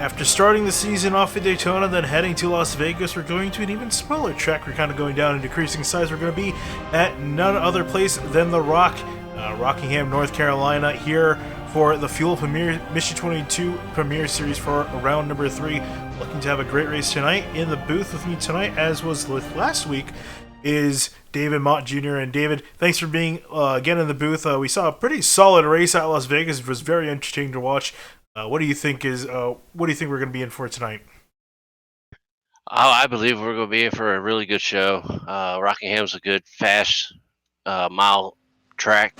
After starting the season off at Daytona, then heading to Las Vegas, we're going to an even smaller track. We're kind of going down in decreasing size. We're going to be at none other place than the Rockingham, North Carolina, here for the Fuel Premier Mission 22 Premier Series for round number 3. Looking to have a great race tonight. In the booth with me tonight, as was with last week, is David Mott Jr. And David, thanks for being again in the booth. We saw a pretty solid race at Las Vegas. It was very entertaining to watch. What do you think we're going to be in for tonight? I believe we're going to be in for a really good show. Rockingham's a good, fast, mile track.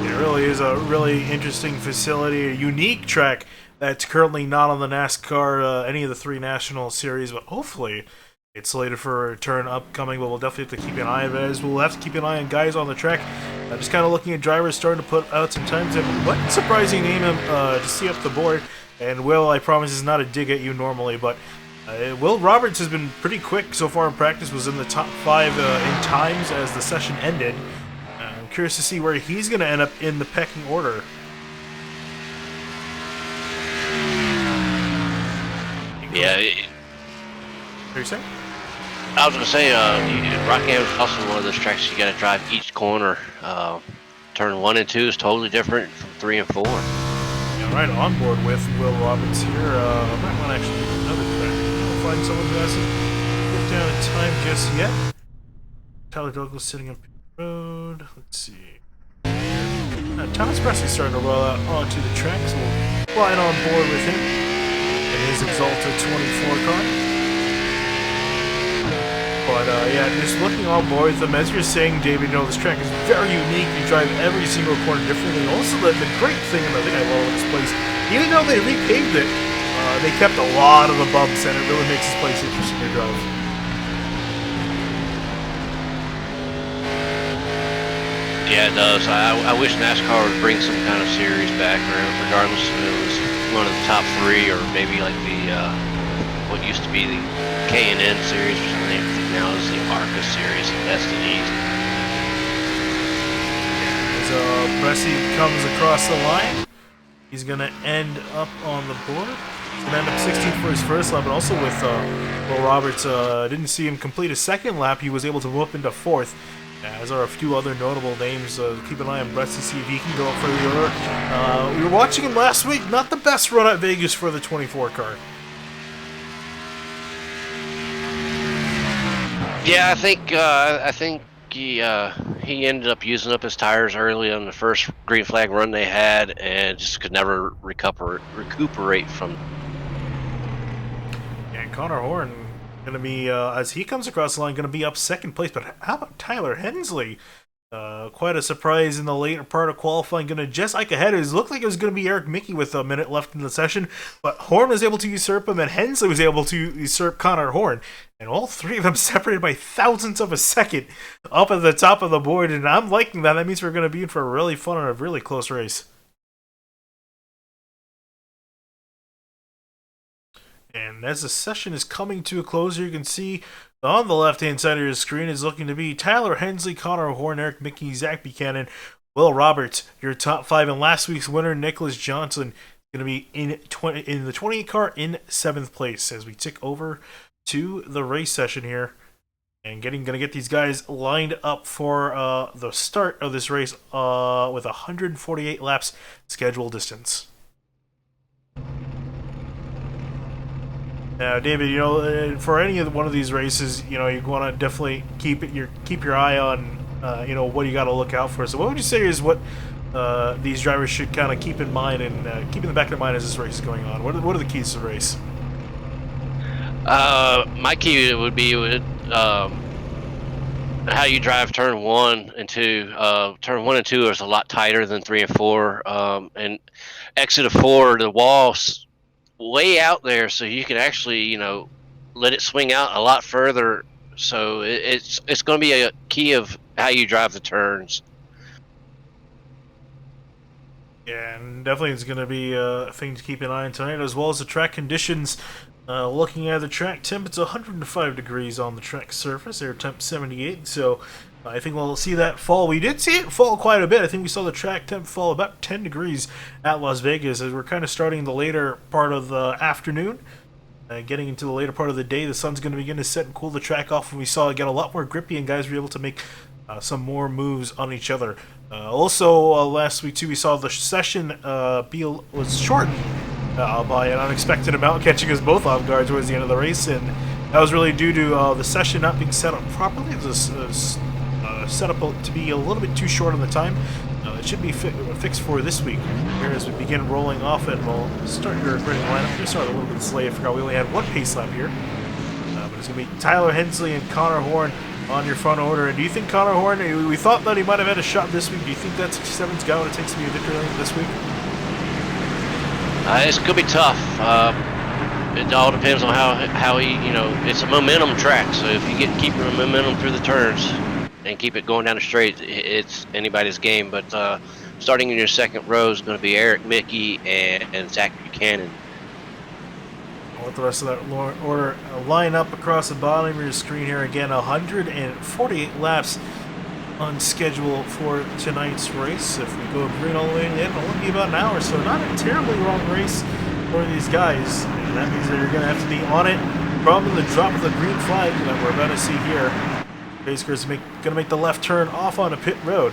It really is a really interesting facility, a unique track that's currently not on the NASCAR, any of the 3 national series, but hopefully it's slated for a return upcoming, but we'll definitely have to keep an eye on it, as we'll have to keep an eye on guys on the track. Just kind of looking at drivers starting to put out some times, and what surprising name to see up the board. And Will, I promise, is not a dig at you normally, but Will Roberts has been pretty quick so far in practice, was in the top 5 in times as the session ended. I'm curious to see where he's going to end up in the pecking order. Yeah. What are you saying? I was going to say, Rockingham is also one of those tracks you got to drive each corner. Turn 1 and 2 is totally different from 3 and 4. Yeah, right on board with Will Roberts here. I might want to actually get another track. I'll find someone who hasn't put down a time just yet. Tyler Douglas sitting up the road. Let's see. Thomas Presley's starting to roll out onto the track, so we'll fly on board with him in his Exalta 24 car. But yeah, just looking on board with them, as you're saying, David, this track is very unique. You drive every single corner differently. And also, the great thing, and I think I love this place, even though they repaved it, they kept a lot of the bumps, and it really makes this place interesting to drive. Yeah, it does. I wish NASCAR would bring some kind of series back, regardless if it was one of the top 3 or maybe like the what used to be the K&N series, which I think now is the ARCA series. That's the East. As Bressy comes across the line, he's going to end up on the board. He's going to end up 16th for his first lap, but also with Will Roberts, didn't see him complete his second lap. He was able to whoop into 4th. As are a few other notable names. Keep an eye on Bressy, see if he can go up for the order. We were watching him last week. Not the best run at Vegas for the 24 car. Yeah, I think he ended up using up his tires early on the first green flag run they had, and just could never recuperate from. And Connor Horn going to be, as he comes across the line, going to be up 2nd place. But how about Tyler Hensley? Quite a surprise in the later part of qualifying. Going to just like ahead. It looked like it was going to be Eric Mickey with a minute left in the session, but Horn was able to usurp him, and Hensley was able to usurp Connor Horn. And all 3 of them separated by thousandths of a second up at the top of the board. And I'm liking that. That means we're going to be in for a really fun and a really close race. And as the session is coming to a close, you can see on the left-hand side of your screen is looking to be Tyler Hensley, Connor Horn, Eric Mickey, Zach Buchanan, Will Roberts, your top 5. And last week's winner, Nicholas Johnson, going to be in the 28 car in 7th place as we tick over to the race session here. And going to get these guys lined up for the start of this race with 148 laps scheduled distance. Now, David, for any one of these races, you want to definitely keep your eye on, what you got to look out for. So, what would you say is what these drivers should kind of keep in mind and keep in the back of their mind as this race is going on? What are the keys to the race? My key would be how you drive turn 1 and 2. Turn 1 and 2 is a lot tighter than 3 and 4, and exit of 4, the wall's way out there, so you can actually, let it swing out a lot further. So it's going to be a key of how you drive the turns. Yeah, and definitely it's going to be a thing to keep an eye on tonight, as well as the track conditions. Looking at the track temp, it's 105 degrees on the track surface, air temp 78, so I think we'll see that fall. We did see it fall quite a bit. I think we saw the track temp fall about 10 degrees at Las Vegas as we're kind of starting the later part of the afternoon. Getting into the later part of the day, the sun's going to begin to set and cool the track off, and we saw it get a lot more grippy, and guys were able to make some more moves on each other. Last week too, we saw the session was shortened by an unexpected amount, catching us both off guard towards the end of the race, and that was really due to the session not being set up properly. It was set up to be a little bit too short on the time. It should be fixed for this week. Here as we begin rolling off, and we'll start your grading lineup. We're starting a little bit late. I forgot we only had one pace lap here. But it's going to be Tyler Hensley and Connor Horn on your front order. And do you think Connor Horn, we thought that he might have had a shot this week. Do you think that 67's got what it takes to be a victory this week? It's going to be tough. It all depends on how he, it's a momentum track. So if you keep your momentum through the turns and keep it going down the straight, it's anybody's game. But starting in your second row is going to be Eric Mickey and Zach Buchanan. I'll let the rest of that order line up across the bottom of your screen here. Again, 148 laps on schedule for tonight's race. If we go green all the way to the end, it'll be about an hour, so not a terribly long race for these guys. And that means that you're going to have to be on it from the drop of the green flag that we're about to see here. Pacecar's going to make the left turn off on a pit road.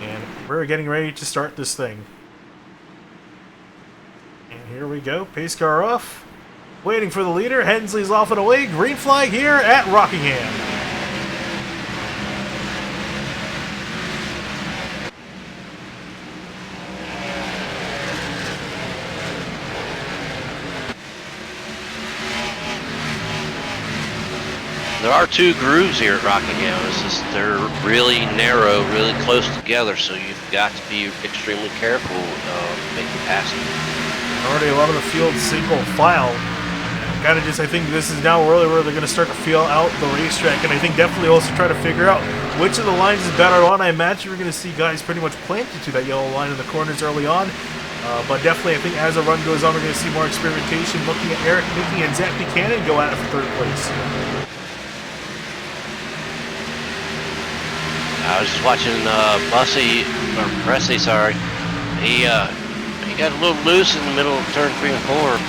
And we're getting ready to start this thing. And here we go. Pace car off. Waiting for the leader. Hensley's off and away. Green flag here at Rockingham. There are two grooves here at Rockingham. They're really narrow, really close together, so you've got to be extremely careful making passing. Already a lot of the field single file. I think this is now really where they're going to start to feel out the racetrack, and I think definitely also try to figure out which of the lines is better on. I imagine we're going to see guys pretty much planted to that yellow line in the corners early on. But definitely, I think as the run goes on, we're going to see more experimentation, looking at Eric Mickey and Zach Buchanan go at it for third place. I was just watching Presley, sorry. He got a little loose in the middle of turn 3 and 4.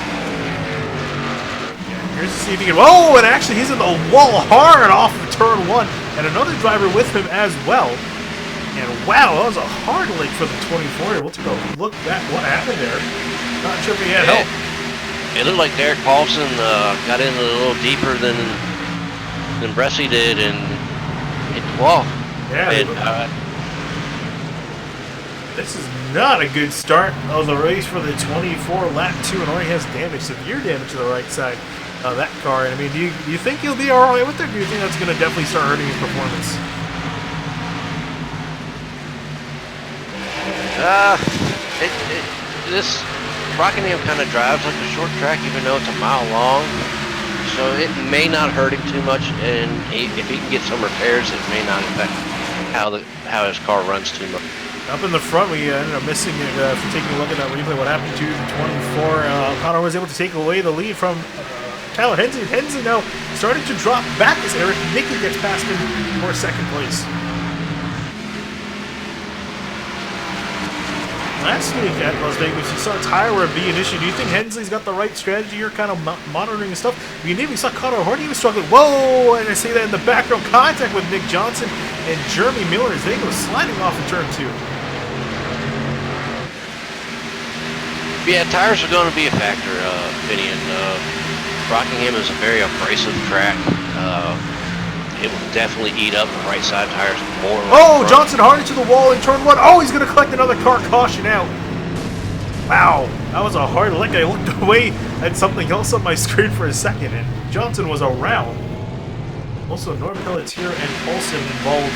Here's to see if he can. Whoa! And actually, he's in the wall hard off of turn 1, and another driver with him as well. And wow, that was a hard lick for the 24. We'll take a look at what happened there. Not sure if he had help. It looked like Derek Paulson got in a little deeper than Bressie did and hit the wall. Yeah. This is not a good start of the race for the 24 lap 2, and already has damage, severe damage to the right side of that car. And I mean, do you think he'll be all right with it? Or do you think that's going to definitely start hurting his performance? This Rockingham kind of drives like a short track, even though it's a mile long. So it may not hurt him too much, and if he can get some repairs, it may not affect how his car runs too much. Up in the front, we ended up missing it for taking a look at that replay. What happened to the 24? Connor was able to take away the lead from Tyler Hensley. Hensley now starting to drop back as Eric Mickey gets past him for second place. Last week at Las Vegas, you saw tire wear be an issue. Do you think Hensley's got the right strategy here, kind of monitoring and stuff? We saw Connor Horn, he was struggling. Whoa! And I see that in the background, contact with Nick Johnson and Jeremy Miller as they go sliding off of turn 2. Yeah, tires are going to be a factor, Finian. Rockingham is a very abrasive track. It will definitely eat up the right side tires more. Oh, Johnson hard into the wall in turn 1. Oh, he's going to collect another car caution out. Wow, that was a hard lick. I looked away at something else on my screen for a second, and Johnson was around. Also, Norm Pelletier and Paulson involved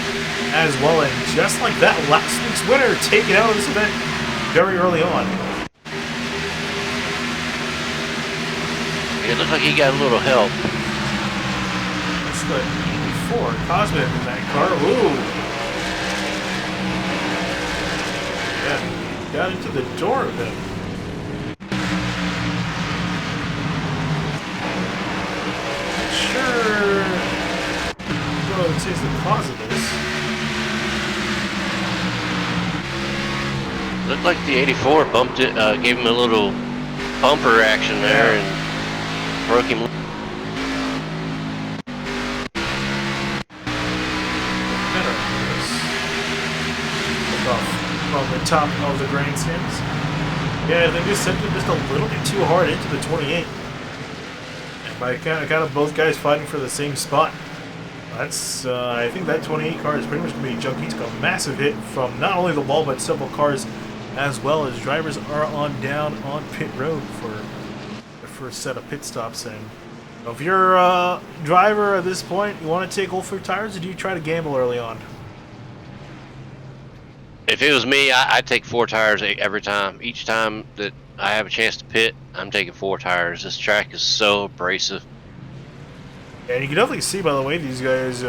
as well, and just like that, last week's winner taken out of this event very early on. It looked like he got a little help. That's the 84 Cosman in that car. Ooh. Yeah, got into the door of it. Sure. Well, it says the cause of this. looked like the 84 bumped it, gave him a little bumper action there and broke him. From the top of the grandstands. Yeah, they just sent him just a little bit too hard into the 28. And by kind of both guys fighting for the same spot. That's, I think that 28 car is pretty much going to be junk. He took a massive hit from not only the wall, but several cars as well, as drivers are on down on pit road for the first set of pit stops. And if you're a driver at this point, you want to take all 4 tires, or do you try to gamble early on? If it was me, I'd take 4 tires every time. Each time that I have a chance to pit, I'm taking 4 tires. This track is so abrasive. And you can definitely see, by the way, these guys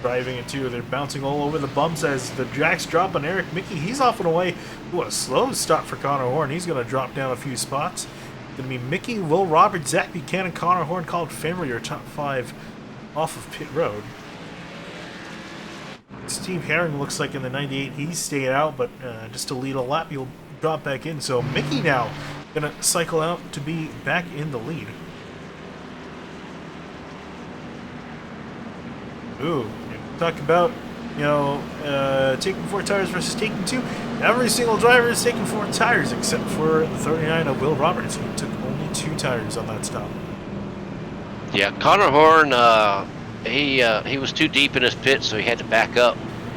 driving it too. They're bouncing all over the bumps as the jacks drop on Eric Mickey. He's off and away. Ooh, a slow stop for Connor Horn. He's going to drop down a few spots. Going to be Mickey, Will Roberts, Zach Buchanan, Connor Horn, Colin Famer, your top 5 off of pit road. Steve Herring looks like in the 98 he's staying out, but just to lead a lap, he'll drop back in. So Mickey now going to cycle out to be back in the lead. Ooh, talk about, you know, taking 4 tires versus taking 2. Every single driver is taking 4 tires except for the 39 of Will Roberts, who took only 2 tires on that stop. Yeah, Connor Horn, he was too deep in his pit, so he had to back up.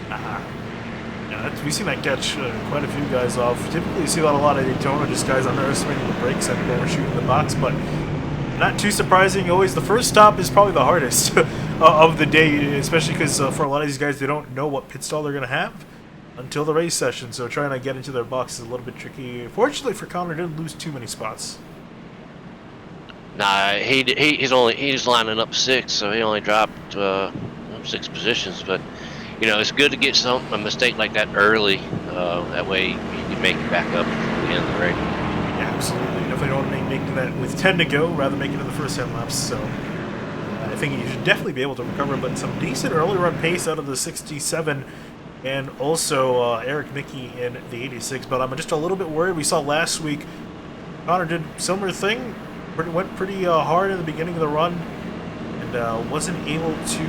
Yeah, we've seen that catch quite a few guys off. Typically, you see that a lot of Daytona, just guys underestimating the brakes and overshooting the box, but not too surprising. Always the first stop is probably the hardest of the day, especially because for a lot of these guys, they don't know what pit stall they're going to have until the race session, so trying to get into their box is a little bit tricky. Fortunately for Connor, didn't lose too many spots. Nah, he's lining up 6, so he only dropped 6 positions. But you know, it's good to get a mistake like that early. That way you can make it back up at the end of the race. Yeah, absolutely. Definitely don't want to make that with 10 to go, rather make it in the first 10 laps. So I think you should definitely be able to recover, but some decent early run pace out of the 67 and also Eric Mickey in the 86. But I'm just a little bit worried. We saw last week Connor did a similar thing. Went pretty hard in the beginning of the run and wasn't able to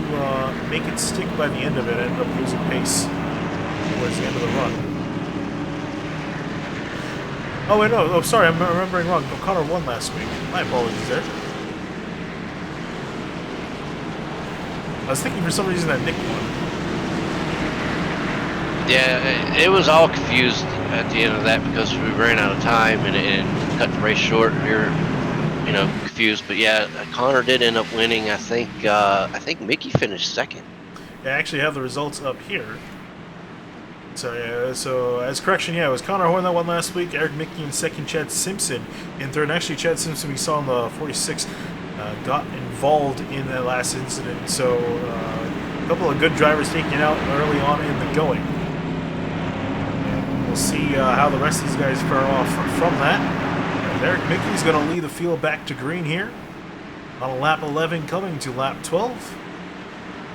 make it stick by the end of it. Ended up losing pace towards the end of the run. Oh wait, no. Oh, sorry, I'm remembering wrong. Connor won last week. My apologies there. I was thinking for some reason that Nick won. Yeah, it was all confused at the end of that because we ran out of time and cut the race short. We were, you know, confused. But yeah, Connor did end up winning. I think Mickey finished 2nd. I actually have the results up here. So as correction, yeah, it was Connor Horn that won last week. Eric Mickey in 2nd, Chad Simpson in 3rd. And actually, Chad Simpson we saw in the 46 got involved in that last incident. So a couple of good drivers taking it out early on in the going. And we'll see how the rest of these guys fare off from that. And Eric Mickey's going to lead the field back to green here on lap 11, coming to lap 12.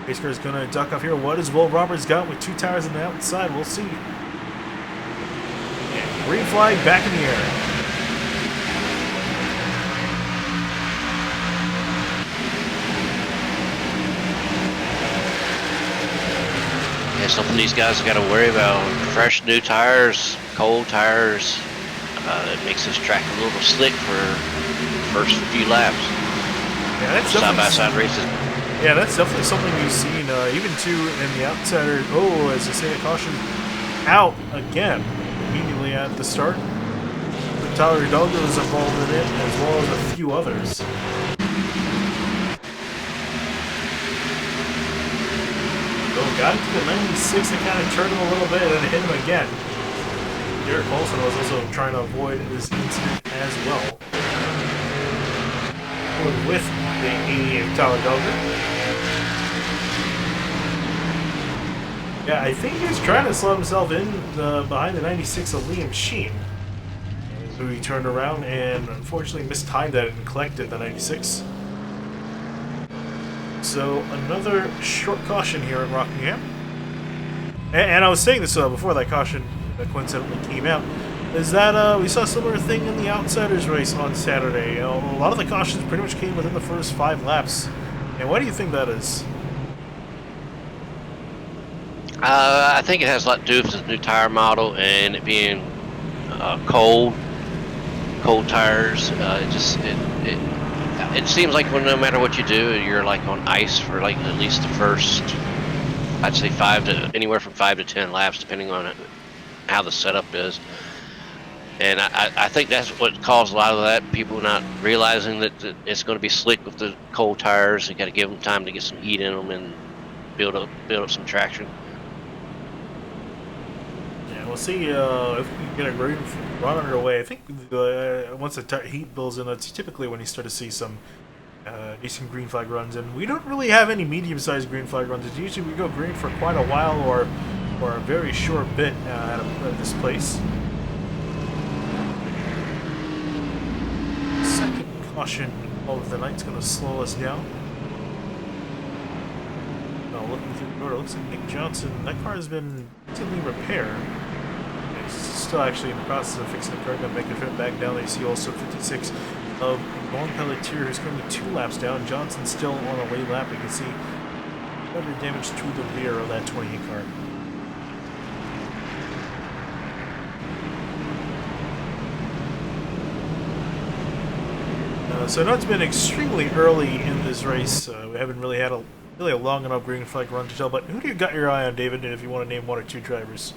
Pace car is going to duck off here. What has Will Roberts got with 2 tires on the outside? We'll see. And green flag back in the air. Yeah, something these guys got to worry about. Fresh new tires, cold tires. It makes this track a little slick for the first few laps. Yeah, that's side-by-side races. Yeah, that's definitely something we've seen, even too in the outsider. Oh, as they say, a caution out again immediately at the start. But Tyler Hidalgo is involved in it, as well as a few others. Oh, got into the 96 and kind of turned him a little bit and then hit him again. Derek Olson was also trying to avoid this incident as well. With the 88 Tyler Hidalgo. Yeah, I think he was trying to slow himself in behind the 96 of Liam Sheen. So he turned around and unfortunately mistimed that and collected the 96. So another short caution here in Rockingham. And I was saying this before that caution coincidentally came out is that we saw a similar thing in the Outsiders race on Saturday. You know, a lot of the cautions pretty much came within the first 5 laps. And why do you think that is? I think it has a lot to do with the new tire model and it being cold tires. It seems like no matter what you do, you're like on ice for like at least the first, I'd say anywhere from 5 to 10 laps, depending on how the setup is. And I think that's what caused a lot of that. People not realizing that it's going to be slick with the cold tires. You got to give them time to get some heat in them and build up some traction. Yeah, we'll see if we can get a great run underway. I think once the heat builds in, that's typically when you start to see some decent green flag runs. And we don't really have any medium-sized green flag runs. It's usually we go green for quite a while or a very short bit at this place. Second caution of the night's going to slow us down. Looking through the door, it looks like Nick Johnson. That car has been recently repaired. He's still actually in the process of fixing the car, going to make it back down. There you see also 56 of Vaughn Pelletier, who's currently 2 laps down. Johnson still on a late lap. You can see further damage to the rear of that 28 car. So I know it's been extremely early in this race. We haven't really had a long enough green flag run to tell, but who do you got your eye on, David, if you want to name 1 or 2 drivers?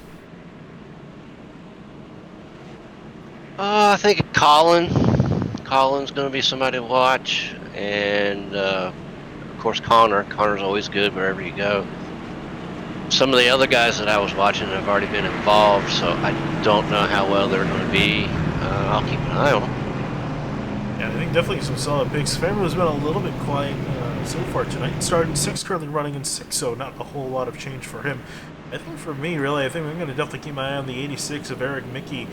I think Colin's going to be somebody to watch, and of course Connor's always good wherever you go. Some of the other guys that I was watching have already been involved, so I don't know how well they're going to be. I'll keep an eye on them. Yeah, I think definitely some solid picks. Fairman has been a little bit quiet so far tonight. Started in 6, currently running in 6, so not a whole lot of change for him. I think for me, really, I think I'm going to definitely keep my eye on the 86 of Eric Mickey.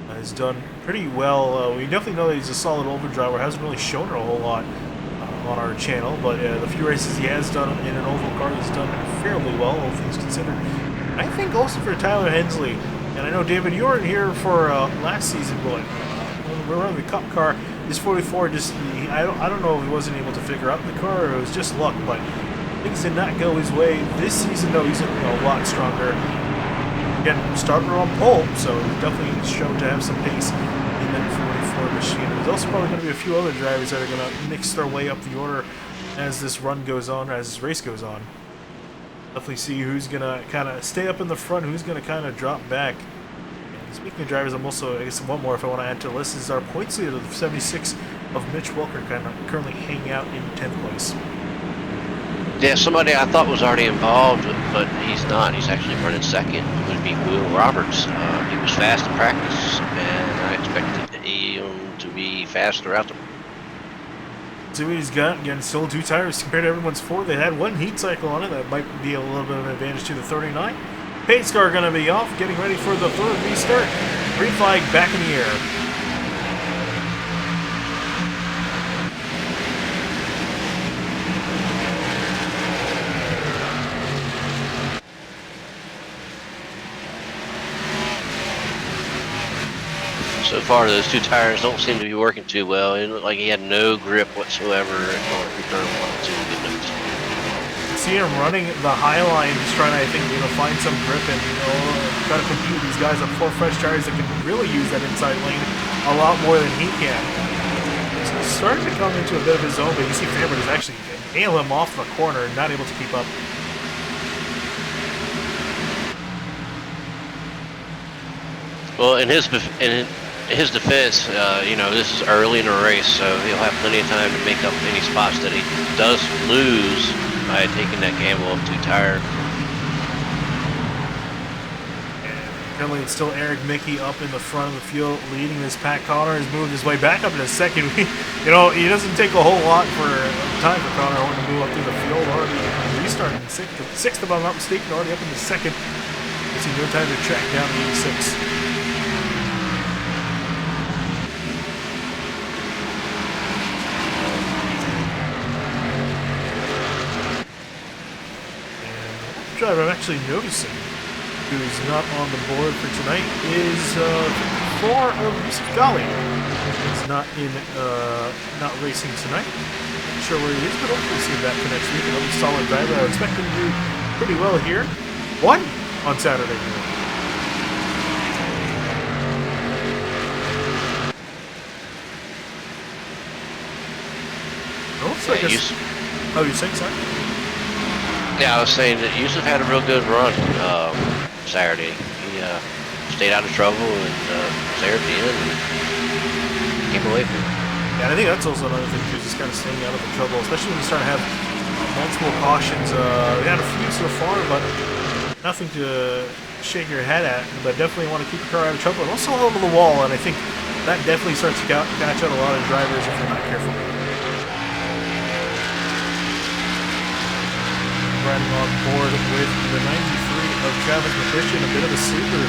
Has done pretty well. We definitely know that he's a solid older driver. Hasn't really shown a whole lot on our channel, but the few races he has done in an oval car, he's done fairly well, all things considered. I think also for Tyler Hensley, and I know, David, you weren't here for last season, but when we were running the Cup car, his 44 just, I don't know if he wasn't able to figure out the car or it was just luck, but things did not go his way. This season, though, he's a lot stronger. Again, starting on pole, so he's definitely shown to have some pace in that 44 machine. There's also probably going to be a few other drivers that are going to mix their way up the order as this run goes on, as this race goes on. Definitely see who's going to kind of stay up in the front, who's going to kind of drop back. Speaking of drivers, I'm also, I guess one more if I want to add to the list, is our points leader, the 76 of Mitch Welker, kind of currently hanging out in 10th place. Yeah, somebody I thought was already involved, but he's not. He's actually running second. It would be Will Roberts. He was fast in practice, and I expected him to be fast throughout the... See what he's got. Again, still 2 tires compared to everyone's 4. They had 1 heat cycle on it. That might be a little bit of an advantage to the 39. Pace car going to be off, getting ready for the 3rd restart. Green flag back in the air. So far, those 2 tires don't seem to be working too well. It looked like he had no grip whatsoever going through turn 1 and 2. See him running the high line, just trying to, I think, find some grip and try to compete with these guys on 4 fresh tires that can really use that inside lane a lot more than he can. He's starting to come into a bit of his own, but you see Fairburn is actually nail him off the corner and not able to keep up. Well, in his defense, this is early in the race, so he'll have plenty of time to make up any spots that he does lose by taking that gamble of 2 tires. Currently, it's still Eric Mickey up in the front of the field, leading this pack. Connor has moved his way back up in a second. He doesn't take a whole lot for time for Connor to move up through the field. Already restarted in 6th, if I'm not mistaken, already up in the 2nd. Gives him no time to track down the 86. Driver I'm actually noticing who's not on the board for tonight is 4 of Yusuf Ghali. He's not not racing tonight. Not sure where he is, but hopefully see him back for next week. Another solid driver. I expect him to do pretty well here. Won on Saturday. Oh, I guess. Oh, you're saying sorry? Yeah, I was saying that Yusuf had a real good run Saturday. He stayed out of trouble and was there at the end and came away from it. Yeah, and I think that's also another thing too, just kind of staying out of the trouble, especially when you start to have multiple cautions. We had a few so far, but nothing to shake your head at. But definitely want to keep your car out of trouble and also over the wall. And I think that definitely starts to catch out a lot of drivers if they're not careful. Riding on board with the 93 of Travis McChristian, a bit of a sleeper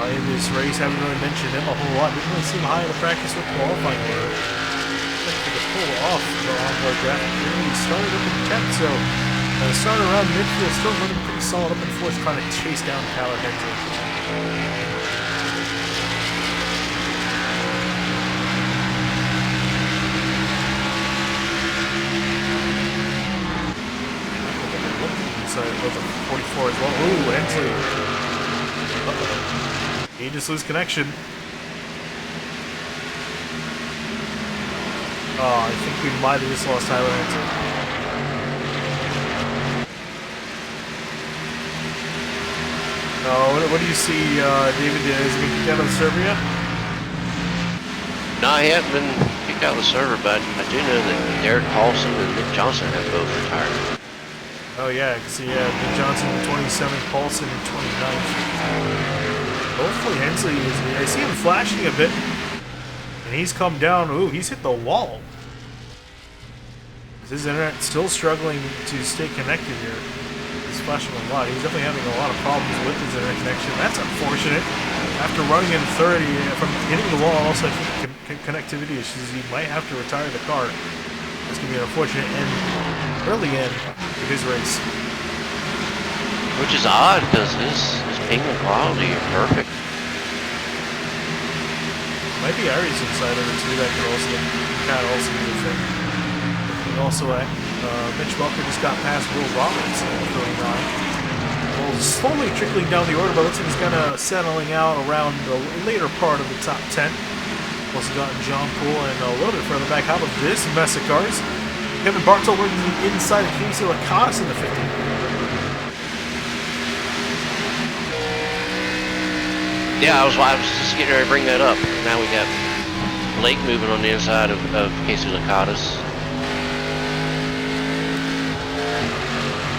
in this race. Haven't really mentioned him a whole lot. Didn't really seem high in the practice with qualifying order. For the pull off the onboard graphic. He started up in 10th, so started around midfield, still running pretty solid up in 4th, trying to chase down Tyler Hensley. With a 44 as well. Ooh, Hensley. He just lose connection. Oh, I think we might have just lost Tyler Hensley. Oh, what do you see, David? Is he been kicked out of the server yet? No, he hasn't been kicked out of the server, but I do know that Derek Paulson and Nick Johnson have both retired. Oh yeah, I can see Nick Johnson 27th, Paulson 29th. Hopefully Hensley is. I see him flashing a bit, and he's come down. Ooh, he's hit the wall. Is his internet still struggling to stay connected here? He's flashing a lot. He's definitely having a lot of problems with his internet connection. That's unfortunate. After running in 30 from hitting the wall, also I think connectivity issues. He might have to retire the car. It's gonna be an unfortunate end, early end to his race. Which is odd because his ping and quality are perfect. Might be iRacing side of it too. That could also be a thing. And also, Mitch Welker just got past Will Roberts at 39. Well, slowly trickling down the order, but looks like he's kind of settling out around the later part of the top 10. Also gotten John Poole and a little bit further back. How about this mess of cars? Kevin Bartel working the inside of Casey Lacatus in the 50. Yeah, I was just getting ready to bring that up. Now we got Blake moving on the inside of Casey Lacatus.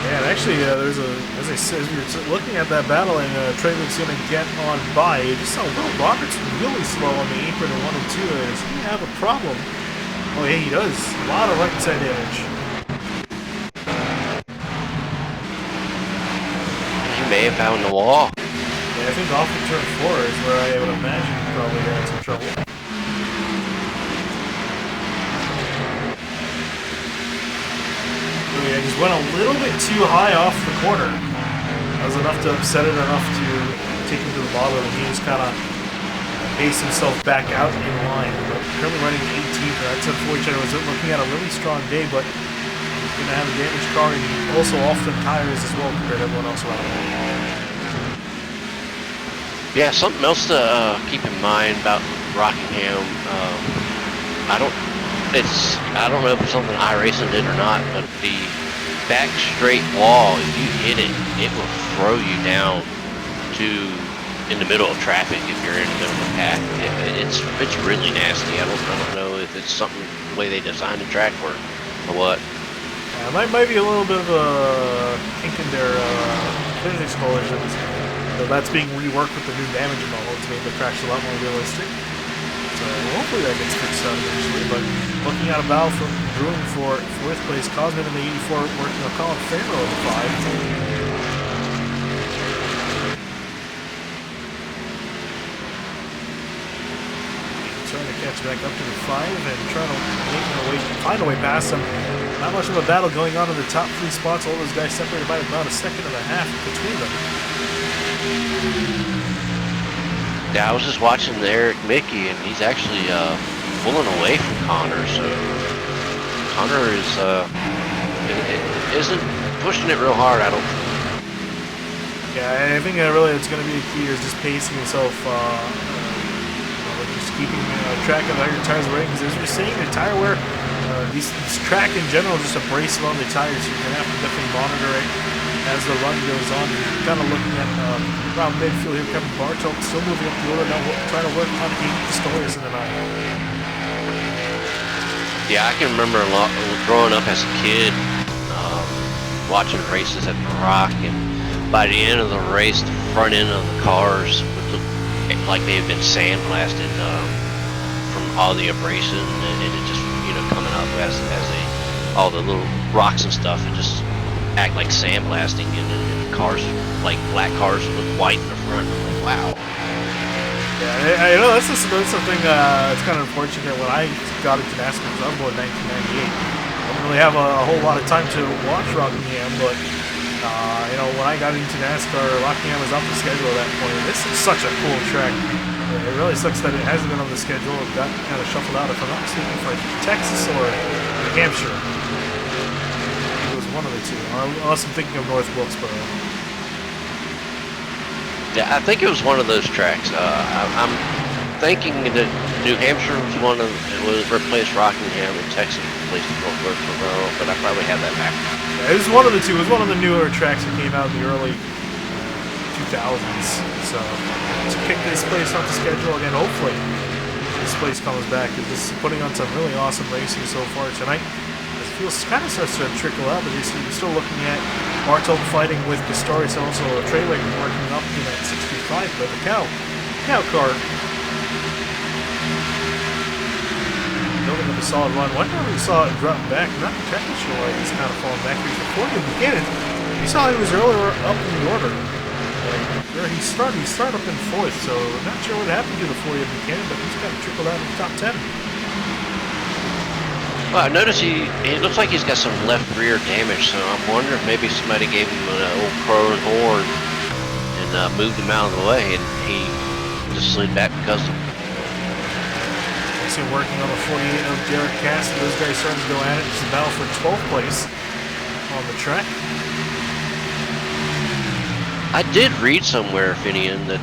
Yeah, and actually, there's a, as I said, we were looking at that battle, and Trey Luke's going to get on by. You just saw Will Roberts really slow on the apron in 1 and 2. Does he have a problem? Oh, yeah, he does. A lot of right side damage. He may have found the wall. Yeah, I think off of turn 4 is where I would imagine he probably had some trouble. Yeah, just went a little bit too high off the corner. That was enough to upset it enough to take him to the bottom, and he just kind of paced himself back out in line. But currently running 18th. That's unfortunate. I was looking at a really strong day, but he's going to have a damaged car, and he also often tires as well compared to everyone else around him. Yeah, something else to keep in mind about Rockingham. I don't know if it's something iRacing did or not, but the back straight wall, if you hit it, it will throw you down in the middle of traffic if you're in the middle of the pack. It's really nasty. I don't know if it's something the way they designed the track or what. Yeah, might be a little bit of a kink in their physics collisions. So that's being reworked with the new damage model to make the cracks a lot more realistic. So hopefully that gets fixed out eventually. But looking at a battle from brewing for 4th place, Cosman in the 84 working on Colin Farrow in the 5. Trying to catch back up to the 5 and trying to find a way past him. Not much of a battle going on in the top 3 spots. All those guys separated by about a second and a half between them. Yeah, I was just watching Eric Mickey, and he's actually pulling away from Connor. So Connor isn't pushing it real hard. I don't think. Yeah, I think really it's going to be a key is just pacing himself, just keeping track of how your tires are wearing. Because as you're saying, the tire wear, this track in general, just abrasive on the tires. So you're going to have to definitely monitor it as the run goes on. You're kind of looking at around midfield here, Kevin Bartok still moving up the order now, trying to work on 8 Pistorius in the 9. Yeah, I can remember a lot growing up as a kid, watching races at the Rock, and by the end of the race, the front end of the cars would look like they had been sandblasted from all the abrasion, and it just, coming up as all the little rocks and stuff, it just act like sandblasting, and the cars, like black cars, look white in the front. I'm like, wow. Yeah, I know that's something. It's kind of unfortunate. When I got into NASCAR, because I was born in 1998, I didn't really have a whole lot of time to watch Rockingham, but when I got into NASCAR, Rockingham was off the schedule at that point. And this is such a cool track. It really sucks that it hasn't been on the schedule. It got kind of shuffled out, if I'm not mistaken, for Texas or New Hampshire. It was one of the two, unless I'm thinking of North Wilkesboro. Yeah, I think it was one of those tracks. I'm thinking that New Hampshire was replaced Rockingham, and Texas replaced North Wilkesboro, but I probably have that back. Yeah, it was one of the two. It was one of the newer tracks that came out in the early 2000s. So to kick this place off the schedule again, hopefully this place comes back, because this is putting on some really awesome racing so far tonight. It feels kind of starts to trickle out, but you're still looking at Bartol fighting with Pistorius, and also Treyway working up in that 65, but the cow car building up a solid run. One time we saw it drop back, not technically sure why he's kind of falling back. He's before the beginning. You saw he was earlier up in the order. He started up in 4th, so not sure what happened to the 40 Buchanan, but he's kind of trickled out in the top 10. Well, I noticed it looks like he's got some left rear damage, so I'm wondering if maybe somebody gave him an old crow and horn and moved him out of the way, and he just slid back because of it. I see him working on the 48 of Derek Cassidy. Those guys starting to go at it. It's a battle for 12th place on the track. I did read somewhere, Finian, that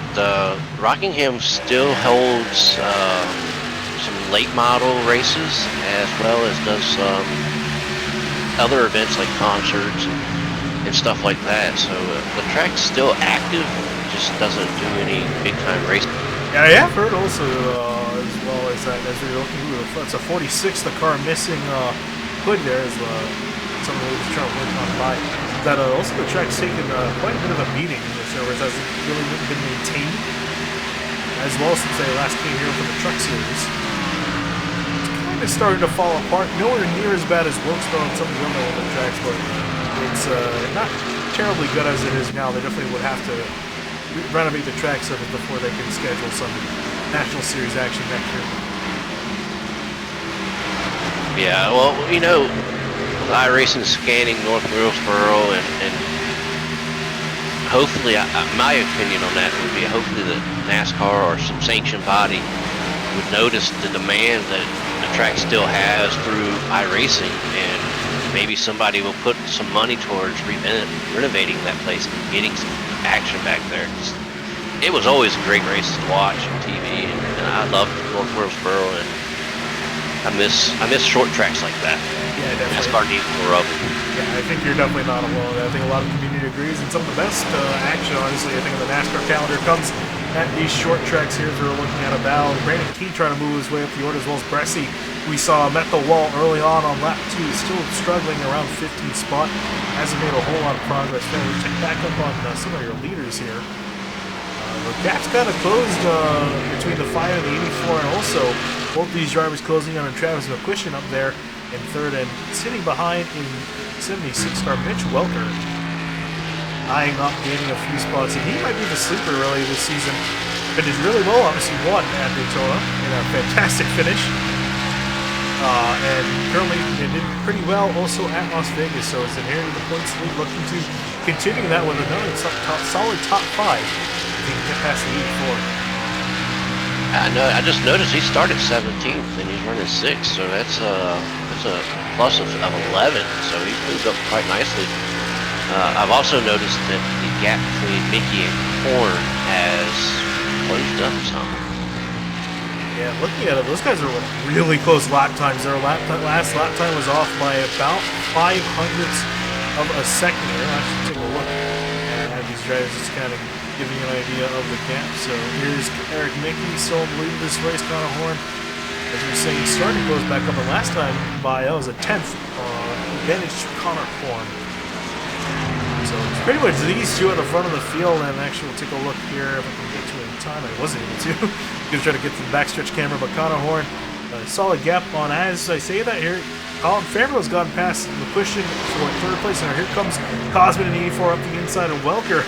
Rockingham still holds some late model races, as well as does other events like concerts and stuff like that. So the track's still active, just doesn't do any big time racing. Yeah, I have heard also as well as that as we're looking through it's a 46, the car missing hood there is someone who was trying to work on by. That also the track's taken quite a bit of a beating. This hasn't really been maintained as well since they last came here for the Truck Series. It's kind of starting to fall apart. Nowhere near as bad as Wilkesboro and some of the other tracks, but it's not terribly good as it is now. They definitely would have to renovate the track surface before they can schedule some National Series action next year. Yeah, well, iRacing scanning North Wilkesboro, and hopefully, my opinion on that would be hopefully that NASCAR or some sanctioned body would notice the demand that the track still has through iRacing, and maybe somebody will put some money towards renovating that place and getting some action back there. It was always a great race to watch on TV, and I loved North Wilkesboro, and I miss short tracks like that. Yeah, definitely. NASCAR needs more of them. Yeah, I think you're definitely not alone. I think a lot of the community agrees, and some of the best action, honestly, I think on the NASCAR calendar comes at these short tracks here as we're looking at a battle. Brandon Key trying to move his way up the order, as well as Bresci. We saw met the wall early on lap 2, still struggling around 15th spot. Hasn't made a whole lot of progress there. We check back up on some of your leaders here. The gap's kind of closed between the 5 and the 84, and also both these drivers closing on Travis McQuistion up there in 3rd, and sitting behind in 76-car Mitch Welker, eyeing up, gaining a few spots, and he might be the sleeper really this season. Finished really well, obviously won at Daytona in a fantastic finish. and currently it did pretty well also at Las Vegas, so it's inherited the points lead, looking to continue that with another solid top 5 if he can get past the 84. I know. I just noticed he started 17th and he's running 6th, so that's a plus of 11. So he's moved up quite nicely. I've also noticed that the gap between Mickey and Horn has closed up some. Yeah, looking at it, those guys are really close lap times. Their last lap time was off by about 5 hundredths of a second here. I'll actually take a look and have these drivers just kind of giving you an idea of the gap. So here's Eric Mickey still leading this race. Connor Horn, as we were saying, starting goes back up, and last time by that was a 10th advantage to Connor Horn. So it's pretty much these two at the front of the field, and actually we'll take a look here if I can get to it in time. I wasn't able to. Gonna try to get to the backstretch camera, but Connor Horn, a solid gap on. As I say that here, Colin Fairville's gone past McQuiston for 3rd place, and here comes Cosman in 84 up the inside of Welker.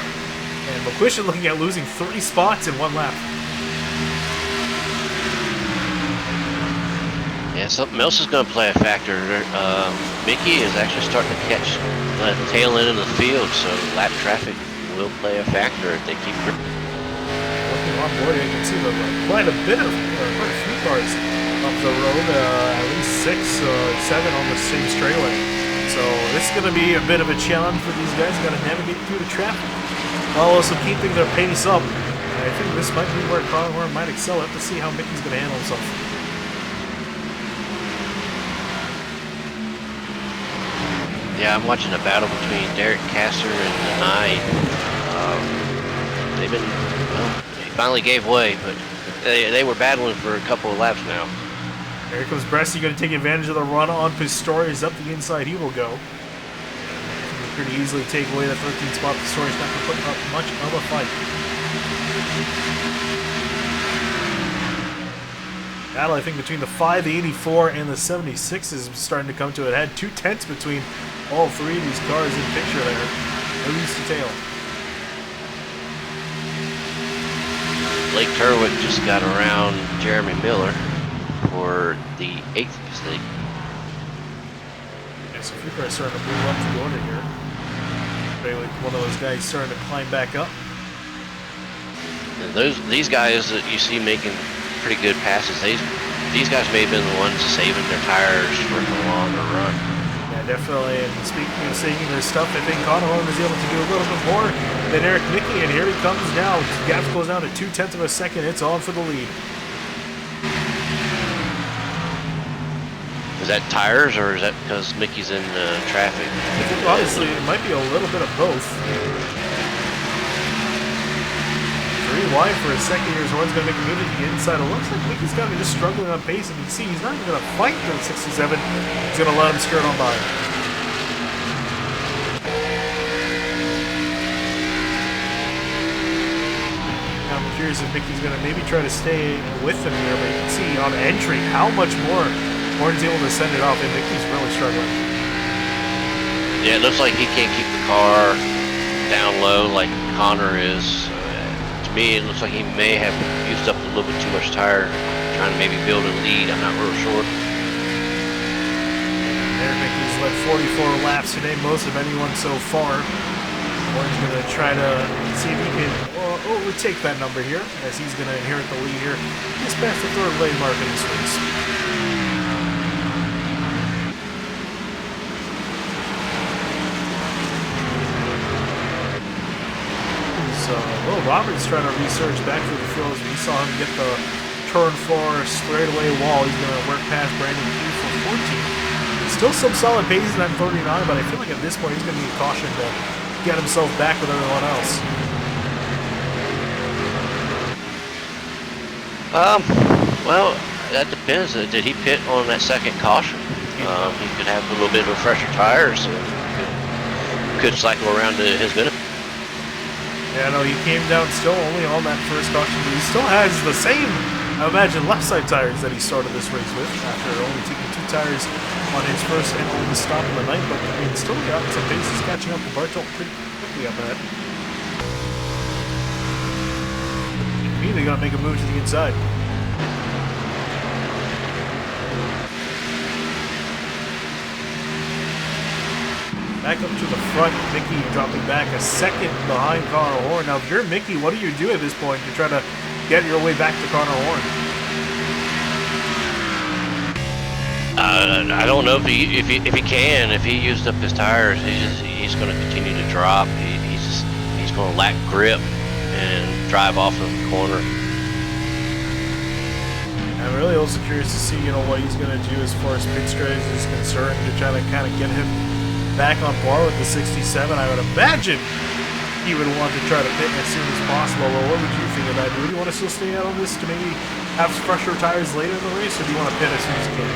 And McQuiston looking at losing 3 spots in 1 lap. Yeah, something else is going to play a factor. Mickey is actually starting to catch the tail end of the field, so lap traffic will play a factor if they keep. Looking on board, you can see quite a few cars up the road, at least 6, 7 on the same straightaway. So this is going to be a bit of a challenge for these guys. Got to navigate through the traffic while also keeping their pace up. And I think this might be where Connor Horn might excel. Have to see how Mickey's going to handle himself. Yeah, I'm watching a battle between Derek Casser and Denai. They've been, well, he finally gave way, but they were battling for a couple of laps now. Here comes Bresty, going to take advantage of the run on Pistorius. Up the inside he will go. He can pretty easily take away the 13th spot. Pistorius not going to put up much of a fight. Battle, I think, between the 5, the 84, and the 76 is starting to come to it. It had 2 tenths between all 3 of these cars in picture there. At least a tail. Blake Turwick just got around Jeremy Miller for the 8th mistake. Yeah, so a few cars starting to move up the order here. Maybe one of those guys starting to climb back up. And these guys that you see making pretty good passes, these guys may have been the ones saving their tires for the longer run. Yeah, definitely. And speaking of saving their stuff, I think Connor Horn was able to do a little bit more than Eric Mickey, and here he comes now. The gap goes down to 2 tenths of a second. It's on for the lead. Is that tires, or is that because Mickey's in traffic? I think honestly it might be a little bit of both. 3 wide for his second year. Horn's going to make a move to the inside. It looks like Mickey's kind of just struggling on pace, and you can see he's not even going to fight for the 67. He's going to let him skirt on by. I'm curious if Mickey's going to maybe try to stay with him here, but you can see on entry how much more Horn's able to send it off, and Mickey's really struggling. Yeah, it looks like he can't keep the car down low like Connor is. To me, it looks like he may have used up a little bit too much tire, trying to maybe build a lead. I'm not real sure. Eric Mickey's led 44 laps today, most of anyone so far. Horn's going to try to see if he can overtake that number here, as he's going to inherit the lead here just past the 3rd lane mark in this race. So, Will Roberts trying to research back through the field as we saw him get the turn 4 straightaway wall. He's going to work past Brandon Key for 14. Still some solid paces at 39, but I feel like at this point he's going to need caution to get himself back with everyone else. Well, that depends. Did he pit on that second caution? He could have a little bit of fresher tires, so could cycle around to his benefit. Yeah, no, he came down still only on that first caution, but he still has the same, I imagine, left side tires that he started this race with after only taking 2 tires on his first and only stop of the night. But I mean, still got some paces catching up with Bartol pretty quickly up ahead. Immediately got to make a move to the inside. back up to the front. Mickey dropping back a second behind Connor Horn. Now, if you're Mickey, what do you do at this point to try to get your way back to Connor Horn? I don't know if he can. If he used up his tires, he's going to continue to drop. He's going to lack grip and drive off of the corner. I'm really also curious to see, what he's going to do as far as pit strategy is concerned to try to kind of get him back on par with the 67. I would imagine he would want to try to pit as soon as possible. Well, what would you think of that? Do you want to still stay out on this to maybe have fresher tires later in the race, or do you want to pit as soon as you can?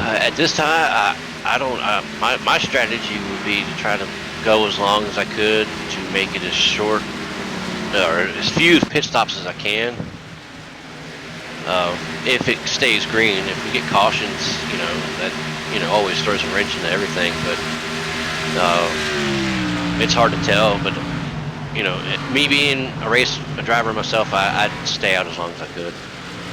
At this time, I don't. My strategy would be to try to go as long as I could to make it as short or as few pit stops as I can. If it stays green, if we get cautions, that always throws a wrench into everything. But it's hard to tell. But me being a driver myself, I'd stay out as long as I could.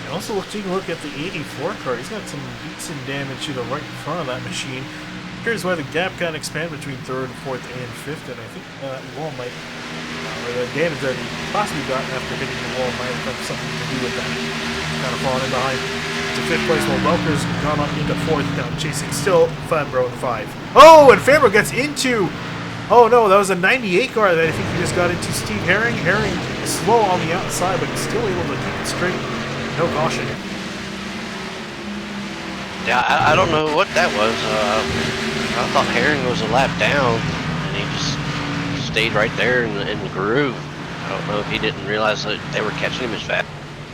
And also taking a look at the 84 car, he's got some decent damage to the right in front of that machine. Here's why the gap kind of expanded between third, fourth, and fifth, and I think that wall might, or the damage that he possibly got after hitting the wall might have something to do with that. Kind of falling in behind to fifth place, while Welker's gone up into fourth, now chasing still Fambro in 5. Oh, and Fambro gets into, oh no, that was a 98 car that I think he just got into Steve Herring. Herring slow on the outside, but still able to keep it straight. No caution. Yeah, I don't know what that was. I thought Herring was a lap down, and he just stayed right there in the groove. I don't know if he didn't realize that they were catching him as fast.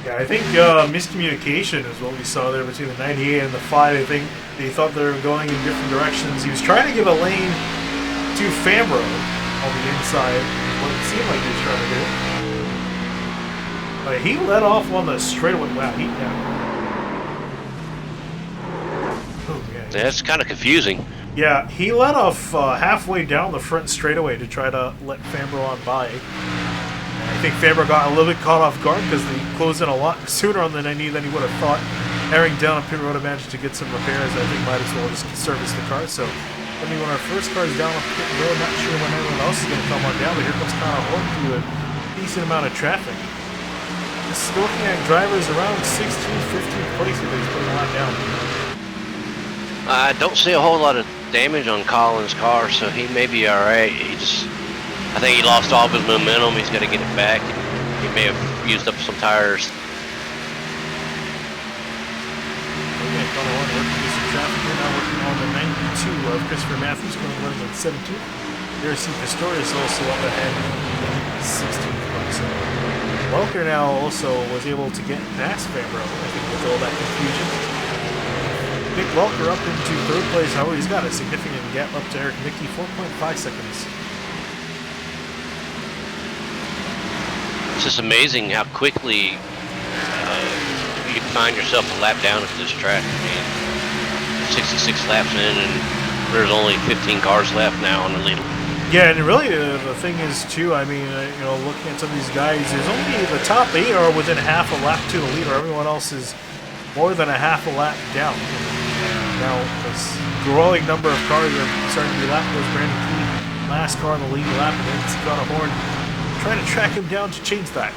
Yeah, I think miscommunication is what we saw there between the 98 and the 5. I think they thought they were going in different directions. He was trying to give a lane to Fambro on the inside, what it seemed like he was trying to do. He let off on the straightaway. Wow, That's kind of confusing. Yeah, he let off halfway down the front straightaway to try to let Fambro on by. I think Fambro got a little bit caught off guard because they closed in a lot sooner on the 90 than he would have thought. Herring down on pit road managed to get some repairs. I think might as well just service the car. So, I mean, when our first car is down on pit road, not sure when anyone else is going to come on down, but here comes Connor Horn through a decent amount of traffic. This is looking at drivers around 16th, 15th place if he's putting a lot down. I don't see a whole lot of damage on Colin's car, so he may be alright. I think he lost all of his momentum. He's got to get it back. He may have used up some tires. Okay, Connor Horn working through some traffic here now, working on the 92 of Christopher Matthews, going running at 17th. Racing Pistorius also up ahead in 16th place. Welker now also was able to get past Fambro, I think, with all that confusion. Nick Welker up into third place. However, he's got a significant gap up to Eric Mickey, 4.5 seconds. It's just amazing how quickly you find yourself a lap down at this track. I mean, 66 laps in, and there's only 15 cars left now on the lead. Yeah, and really the thing is too, I mean, looking at some of these guys, there's only the top 8 are within half a lap to the leader. Everyone else is more than a half a lap down. Now, this growing number of cars are starting to be lapped. There's Brandon Key, last car in the lead lap, and then it's got a horn trying to track him down to change that.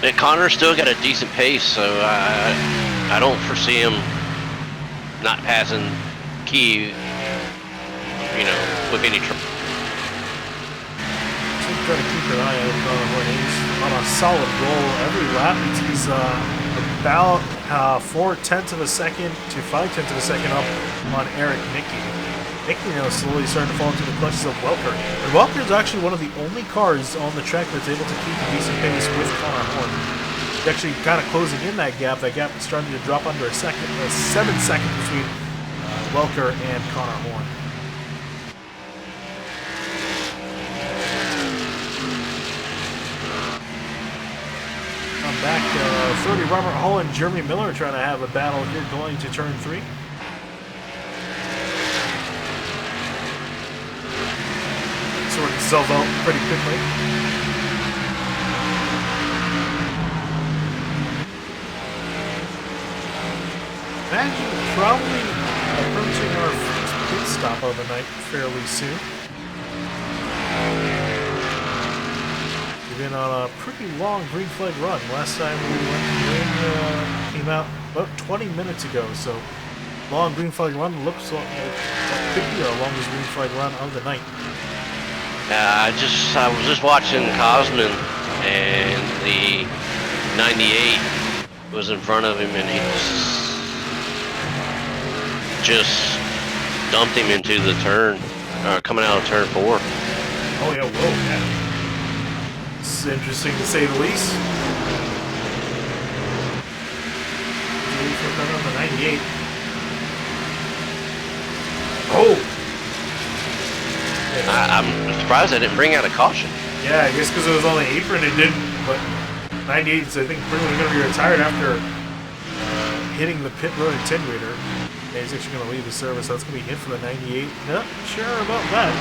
And Connor's still got a decent pace, so I don't foresee him not passing Key, with any trouble. Try to keep an eye out on what he's on a solid roll every lap. He's about 4/10 of a second to 5/10 of a second up on Eric Mickey. Mickey now slowly starting to fall into the clutches of Welker. And Welker is actually one of the only cars on the track that's able to keep a decent pace with Connor Horn. He's actually kind of closing in that gap. That gap is starting to drop under a 7 seconds between Welker and Connor Horn. Back 30, Robert Hull and Jeremy Miller trying to have a battle here going to turn 3. Sorting itself out pretty quickly. imagine probably approaching our first pit stop of the night fairly soon. We've been on a pretty long green flag run. Last time we went came out about 20 minutes ago, so long green flag run looks like that could be our longest green flag run of the night. I was just watching Cosman, and the 98 was in front of him, and he just dumped him into the turn, coming out of turn 4. Oh yeah, whoa, yeah. This is interesting to say the least. On the 98. Oh! I'm surprised I didn't bring out a caution. Yeah, I guess because it was on the apron it didn't, but 98 is I think pretty much going to be retired after hitting the pit road attenuator. Yeah, he's actually going to leave the service, so that's going to be hit for the 98. Not sure about that.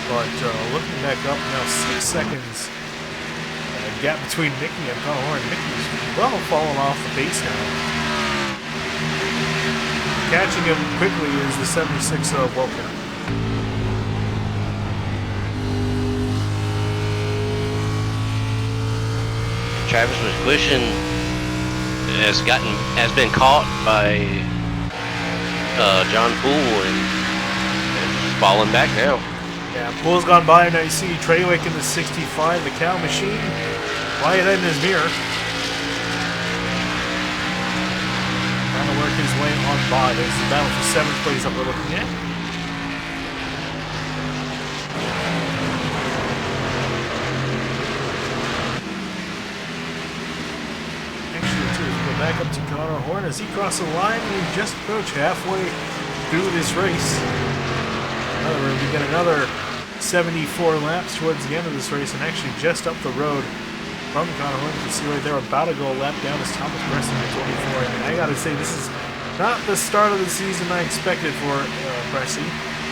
But looking back up now, 6 seconds gap between Mickey and Connor Horn. Mickey's well fallen off the pace now. Catching him quickly is the 76 of Welker. Travis McQuistion has been caught by John Poole and is falling back now. Yeah, Poole's gone by, and now you see Treywick in the 65, the cow machine, quiet in his mirror. Trying to work his way on by. There's the battle for 7th place that we're looking at. Actually, too, go back up to Connor Horn as he crosses the line. We just approached halfway through this race. We get another 74 laps towards the end of this race, and actually just up the road from Connor Horn. You can see right there, about to go a lap down as Thomas Preston at 24. And I gotta say, this is not the start of the season I expected for Pressy.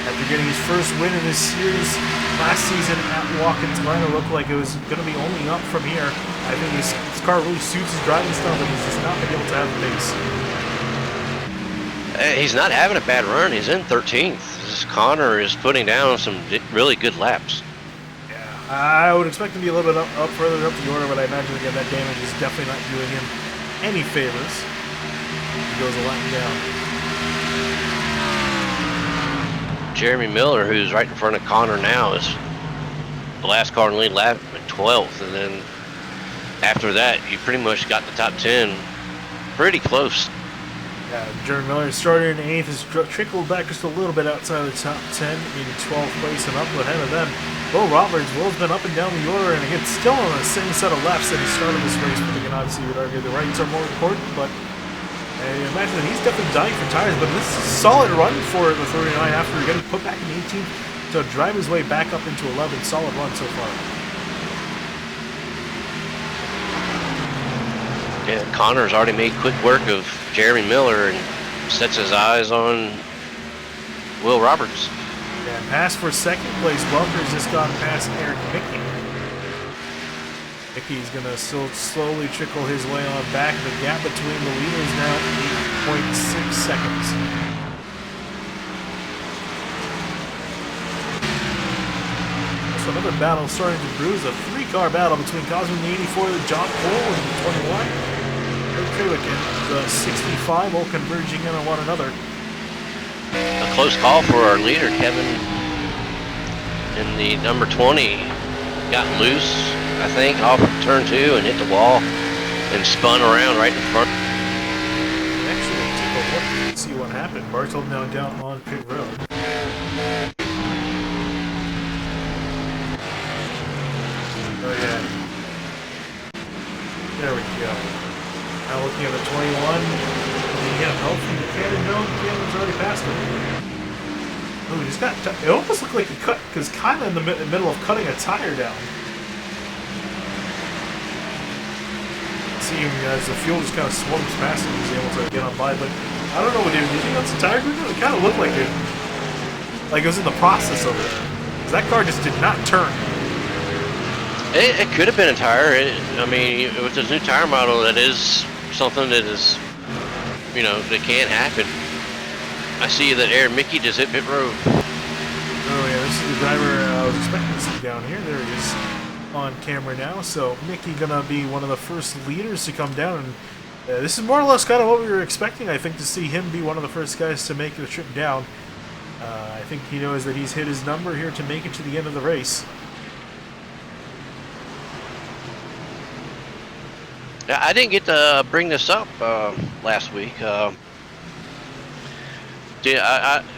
After getting his first win in this series last season at Watkins Glen, it looked like it was going to be only up from here. I think his car really suits his driving style, but he's just not been able to have the pace. He's not having a bad run. He's in 13th. Connor is putting down some really good laps. Yeah, I would expect him to be a little bit up further up the order, but I imagine again that damage is definitely not doing him any favors. He goes a lap down. Jeremy Miller, who's right in front of Connor now, is the last car in the lead lap at 12th, and then after that, you pretty much got the top 10 pretty close. Yeah, Jeremy Miller started in 8th, has trickled back just a little bit outside of the top 10, in 12th place and up ahead of them. Will Roberts, Will's been up and down the order, and again, still on the same set of laps that he started this race, but again, obviously you would argue the rights are more important, but I imagine that he's definitely dying for tires, but this is a solid run for the 39 after getting put back in 18th to drive his way back up into 11. Solid run so far. Yeah, Connor's already made quick work of Jeremy Miller and sets his eyes on Will Roberts. Yeah, pass for 2nd place. Welker's just gone past Eric Mickey. Mickey's going to still slowly trickle his way on back. The gap between the leaders now 8.6 seconds. So another battle starting to bruise. A 3-car battle between Cosmo in the 84, John Cole in the 21. Again, the 65 all converging in on one another. A close call for our leader, Kevin, in the number 20. Got loose, I think, off of turn 2 and hit the wall and spun around right in front. Actually, take a look and see what happened. Bartol now down on pit road. Oh, yeah. There we go. Now looking at the 21, yeah, help from the Cannon. No, Cannon's already passed him. Oh, he just got. It almost looked like he cut, because kind of in the middle of cutting a tire down. See him as the fuel just kind of swarms past him, he's able to get on by. But I don't know what he was doing. That's a tire grenade. It kind of looked like it was in the process of it. Because that car just did not turn. It could have been a tire. I mean, with this new tire model, that is something that is, that can happen. I see that Aaron Mickey just hit pit road. Oh yeah, this is the driver I was expecting to see down here. There he is on camera now. So Mickey gonna be one of the first leaders to come down, and this is more or less kind of what we were expecting. I think to see him be one of the first guys to make the trip down. I think he knows that he's hit his number here to make it to the end of the race. I didn't get to bring this up last week.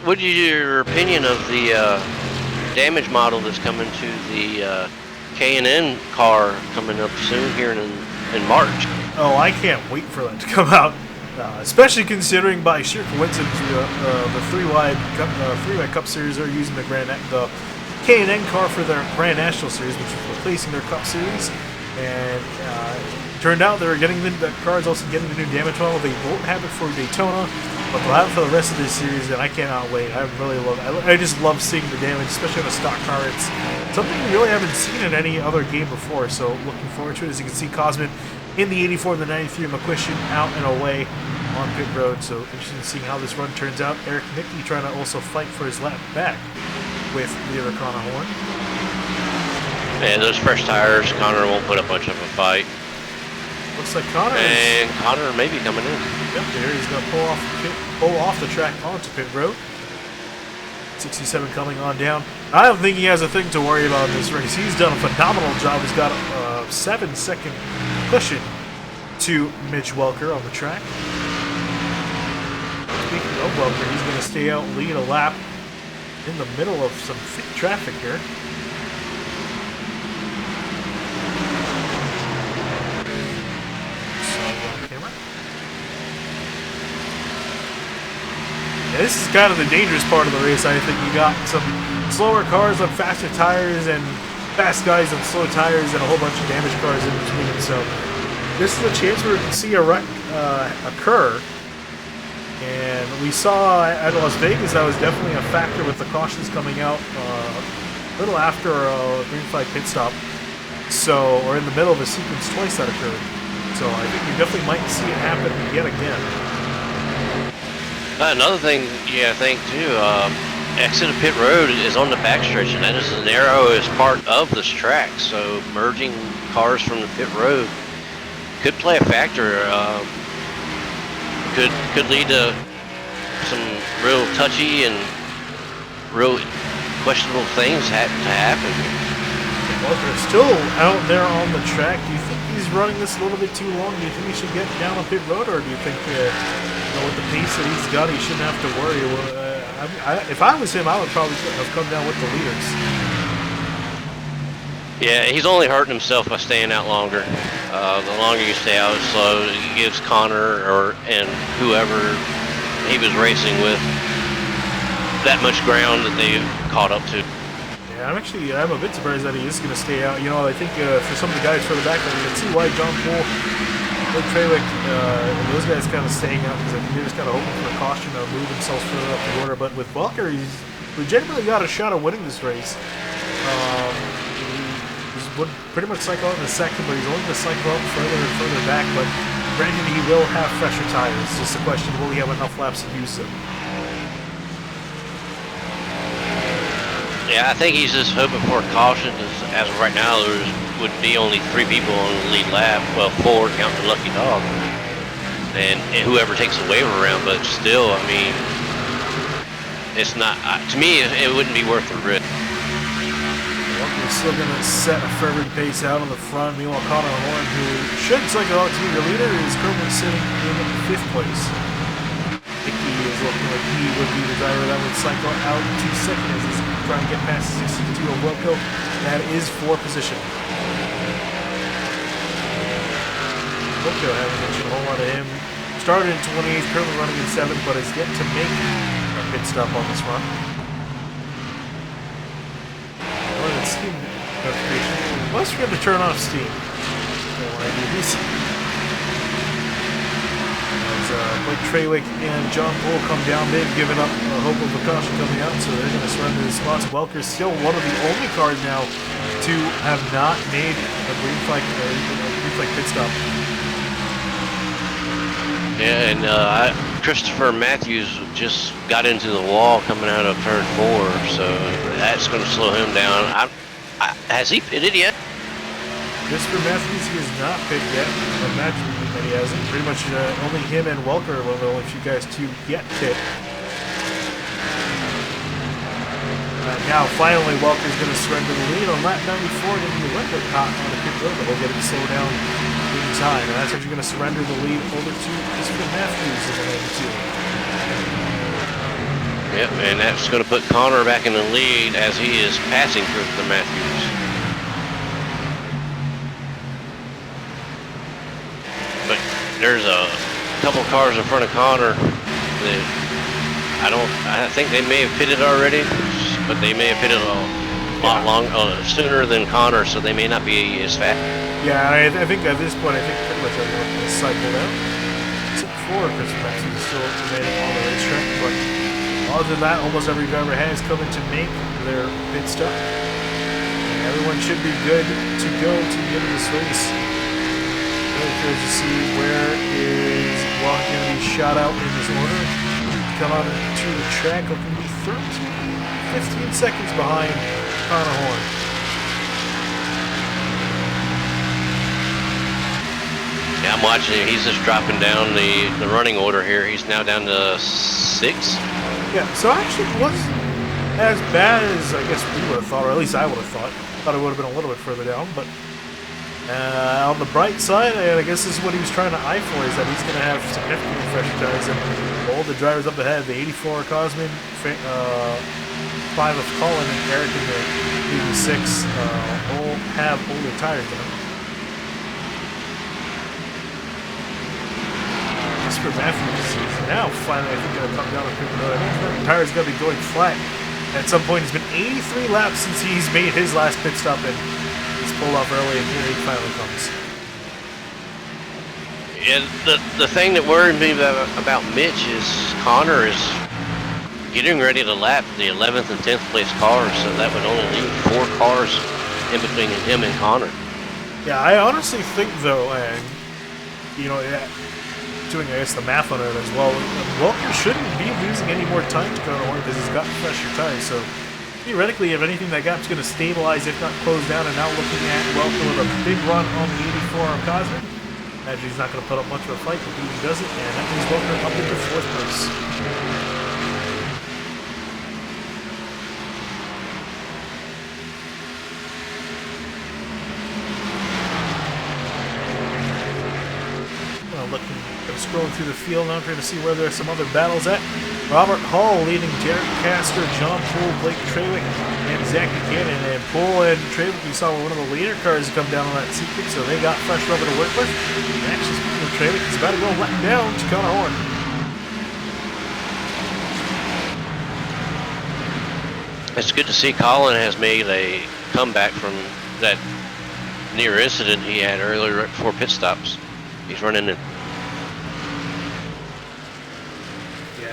What is your opinion of the damage model that's coming to the K&N car coming up soon here in March? Oh, I can't wait for that to come out. Especially considering, by sheer coincidence, the three-wide Cup Series are using the K&N car for their Grand National Series, which is replacing their Cup Series. And turned out the car's also getting the new damage model. They won't have it for Daytona, but they'll have it for the rest of this series, and I cannot wait. I just love seeing the damage, especially on a stock car. It's something we really haven't seen in any other game before, so looking forward to it. As you can see, Cosman in the 84 and the 93, McQuistion out and away on pit road, so interesting to see how this run turns out. Eric Nicky trying to also fight for his lap back with the other Connor Horn. Yeah, those fresh tires, Connor won't put up much of a fight. Looks like Connor Connor may be coming in. Yep, there he's going to pull off the track onto pit road. 67 coming on down. I don't think he has a thing to worry about in this race. He's done a phenomenal job. He's got a 7-second cushion to Mitch Welker on the track. Speaking of Welker, he's going to stay out, lead a lap in the middle of some thick traffic here. Yeah, this is kind of the dangerous part of the race. I think you got some slower cars on faster tires and fast guys on slow tires and a whole bunch of damaged cars in between. So this is a chance where we can see a wreck occur. And we saw at Las Vegas that was definitely a factor with the cautions coming out a little after a green flag pit stop. So, or in the middle of a sequence twice that occurred. So I think we definitely might see it happen yet again. Another thing you gotta think too, exit of pit road is on the backstretch, and that is the narrowest part of this track. So merging cars from the pit road could play a factor. Could lead to some real touchy and real questionable things to happen. Walker's still out there on the track. Do you think he's running this a little bit too long? Do you think he should get down on pit road, or do you think with the pace that he's got, he shouldn't have to worry? If I was him, I would probably have come down with the leaders. Yeah, he's only hurting himself by staying out longer. The longer you stay out slow, it gives Connor and whoever he was racing with that much ground that they caught up to. Yeah, I'm a bit surprised that he is going to stay out. I think for some of the guys further back, you can see why John Poole, Blake Traywick, and those guys kind of staying out, because I think they're just kind of hoping for a caution to move themselves further up the order. But with Welker, he's legitimately got a shot at winning this race. He's would pretty much cycle out in a second, but he's only going to cycle out further and further back. But granted, he will have fresher tires. It's just a question, will he have enough laps to use them? Yeah, I think he's just hoping for a caution, because as of right now, there would be only 3 people on the lead lap. Well, 4 counting Lucky Dog. And whoever takes the waiver around, but still, I mean, it's not, to me, it wouldn't be worth the risk. Walker's still going to set a fervent pace out on the front. Meanwhile, Connor Horn, who should cycle out to be the leader, is currently sitting in 5th place. Hickey is looking like he would be the driver that would cycle out to 2nd as he's trying to get past 62 of Wilco. That is for position. Wilco hasn't mentioned a whole lot of him. Started in 28th, currently running in 7th, but has yet to make a pit stop on this run. Steam notification. Let's forget to turn off Steam. When I do this. As Blake Traywick and John Poole come down, they've given up hope of a caution coming out, so they're going to surrender the spots. Welker's still one of the only cars now to have not made a green flag pit stop. Yeah, and Christopher Matthews just got into the wall coming out of turn 4, so that's going to slow him down. Has he pitted yet? Christopher Matthews, he has not picked yet. I imagine that he hasn't. Pretty much only him and Welker are the only few guys to yet pit. Now, finally, Welker's going to surrender the lead on lap 94. Going to be a little bit hot on the pit road, but he'll get it slowed down in time. And that's actually going to surrender the lead over to Christopher Matthews in the lane 2. Yep, and that's going to put Connor back in the lead as he is passing Christopher Matthews. But there's a couple cars in front of Connor that I think they may have pitted already, but they may have pitted a lot sooner than Connor, so they may not be as fast. Yeah, I think at this point, I think pretty much everyone has cycled out. Except for Christopher Matthews is still remaining on the racetrack, but other than that, almost every driver has come in to make their pit stop. And everyone should be good to go to the end of this race. Really curious to see where is Walker going to be shot out in this order. Come on to the track, looking to be 15 seconds behind Connor Horn. Yeah, I'm watching it. He's just dropping down the running order here. He's now down to 6. Yeah, so actually it wasn't as bad as I guess we would have thought, or at least I would have thought. Thought it would have been a little bit further down, but on the bright side, I guess this is what he was trying to eye for, is that he's going to have significantly fresher tires and all the drivers up ahead, the 84 Cosman, 5 of Colin, and Eric in the 86 all have older tires than him. Christopher Matthews is now finally, I think, going to come down the pit road. I think the tires going to be going flat. At some point, it's been 83 laps since he's made his last pit stop, and he's pulled off early, and here he finally comes. Yeah, the thing that worried me about Mitch is Connor is getting ready to lap the 11th and 10th place cars, so that would only leave 4 cars in between him and Connor. Yeah, I honestly think, though, and, you know, doing, I guess, the math on it as well, Welker shouldn't be losing any more time to Connor Horn because he's got fresher tires, so theoretically, if anything, that gap's going to stabilize, if not close down, and now looking at Welker with a big run on the 84 on Cosman. Imagine he's not going to put up much of a fight, but he doesn't, and that means Welker up into 4th place. Scrolling through the field now, trying to see where there's some other battles at. Robert Hall leading Derek Castor, John Poole, Blake Trawick, and Zach Buchanan. And Poole and Trawick, we saw one of the leader cars come down on that sequence, so they got fresh rubber to work with. And actually, speaking of Trawick, he's about to go letting down to Connor Horn. It's good to see Colin has made a comeback from that near incident he had earlier right before pit stops. He's running in.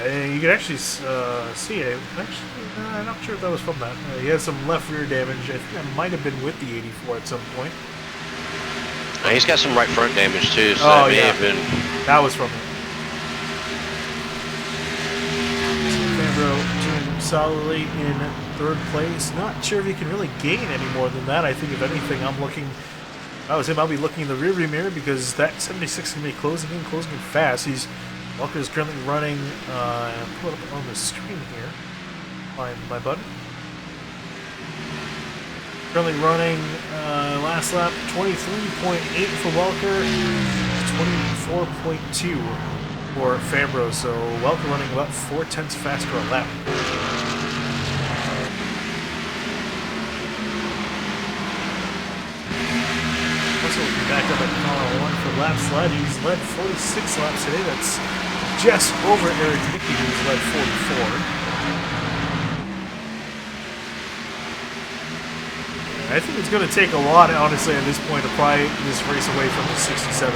You can actually see it. Actually, I'm not sure if that was from that. He had some left rear damage. I think that might have been with the 84 at some point. He's got some right front damage too, so that may have been. That was from it. Fambro doing solidly in 3rd place. Not sure if he can really gain any more than that. I think if anything, I'm looking. If I was him, I'll be looking in the rearview mirror because that 76 is going to be closing in fast. Walker is currently running, pull it up on the screen here, find my button. Currently running, last lap, 23.8 for Welker, 24.2 for Fambro, so Welker running about 0.4 faster a lap. Also looking back up at Connor Horn for lap slide, he's led 46 laps today, that's just over Eric Hickey, who's led 44. I think it's going to take a lot, honestly, at this point to pry this race away from the 67.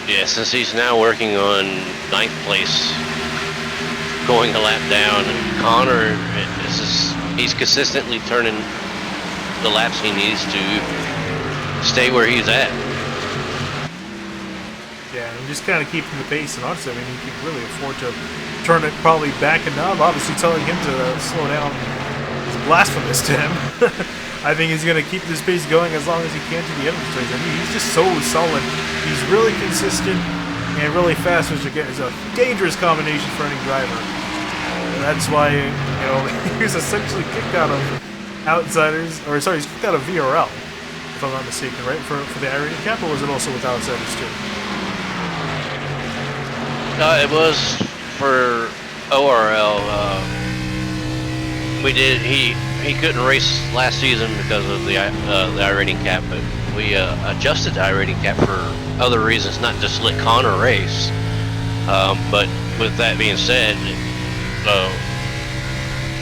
Yeah, since he's now working on 9th place, going a lap down, and Connor, he's consistently turning the laps he needs to stay where he's at. Yeah, and just kind of keeping the pace, and honestly, I mean, he can really afford to turn it probably back and up. Obviously, telling him to slow down is blasphemous to him. I think he's going to keep this pace going as long as he can to the end of the race. I mean, he's just so solid. He's really consistent and really fast, which again is a dangerous combination for any driver. That's why, you know, he was essentially kicked out of Outsiders, or sorry, he's kicked out of VRL, if I'm not mistaken, right? For the iRacing Cap, or was it also with Outsiders too? It was for ORL. He couldn't race last season because of the iRacing Cap, but we adjusted the iRacing Cap for other reasons, not just let Connor race. But with that being said, the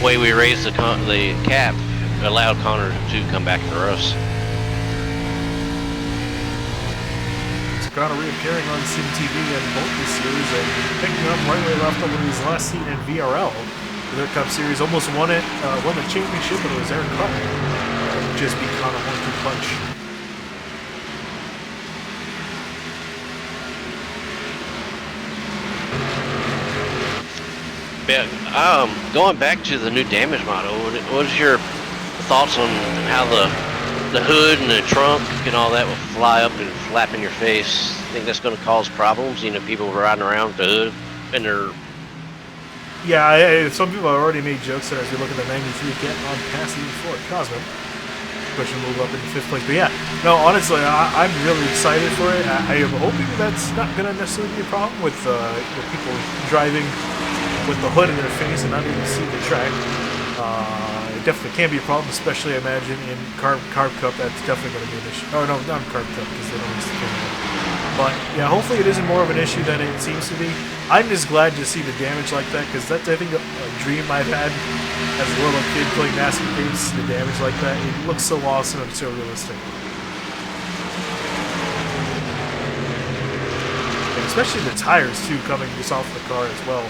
way we raised the cap allowed Connor to come back to us. Connor reappearing on CMTV in both the series and picking up right where he left over his last seat in VRL. The Cup Series almost won it, won the championship, but it was Aaron Cutton just beat Connor 1-2 punch. Yeah, going back to the new damage model, what is your thoughts on how the hood and the trunk and all that will fly up and flap in your face? Think that's going to cause problems? You know, people riding around with the hood and their... Yeah, some people have already made jokes that as we look at the 93 get on past the 84 Cosmo, pushing move up into 5th place. But yeah, no, honestly, I'm really excited for it. I am hoping that's not going to necessarily be a problem with people driving with the hood in their face and not able to see the track. It definitely can be a problem, especially I imagine in Carb Cup. That's definitely going to be an issue. Oh no, not Carb Cup because they don't use the camera. But yeah, hopefully it isn't more of an issue than it seems to be. I'm just glad to see the damage like that because that's, I think, a dream I've had as a little kid playing NASCAR games. The damage like that, it looks so awesome and so realistic. And especially the tires too, coming just off the car as well.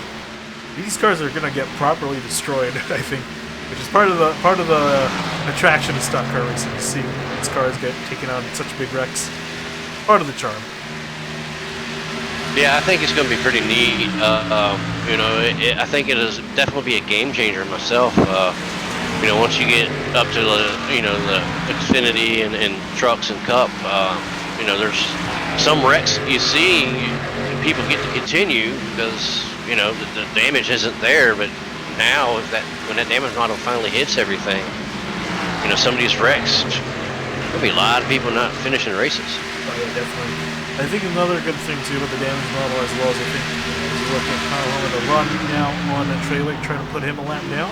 These cars are going to get properly destroyed, I think, which is part of the attraction of stock car racing, to see these cars get taken out in such big wrecks. Part of the charm. Yeah, I think it's going to be pretty neat. You know, I think it is definitely be a game changer myself. You know, once you get up to the Xfinity and trucks and Cup, you know, there's some wrecks you see people get to continue because, you know, the damage isn't there. But now, when that damage model finally hits everything, you know, some of these wrecks, there'll be a lot of people not finishing races. Oh yeah, definitely. I think another good thing too about the damage model as well is I think as you look at Kyle Homer to run now on a trailer trying to put him a lap down.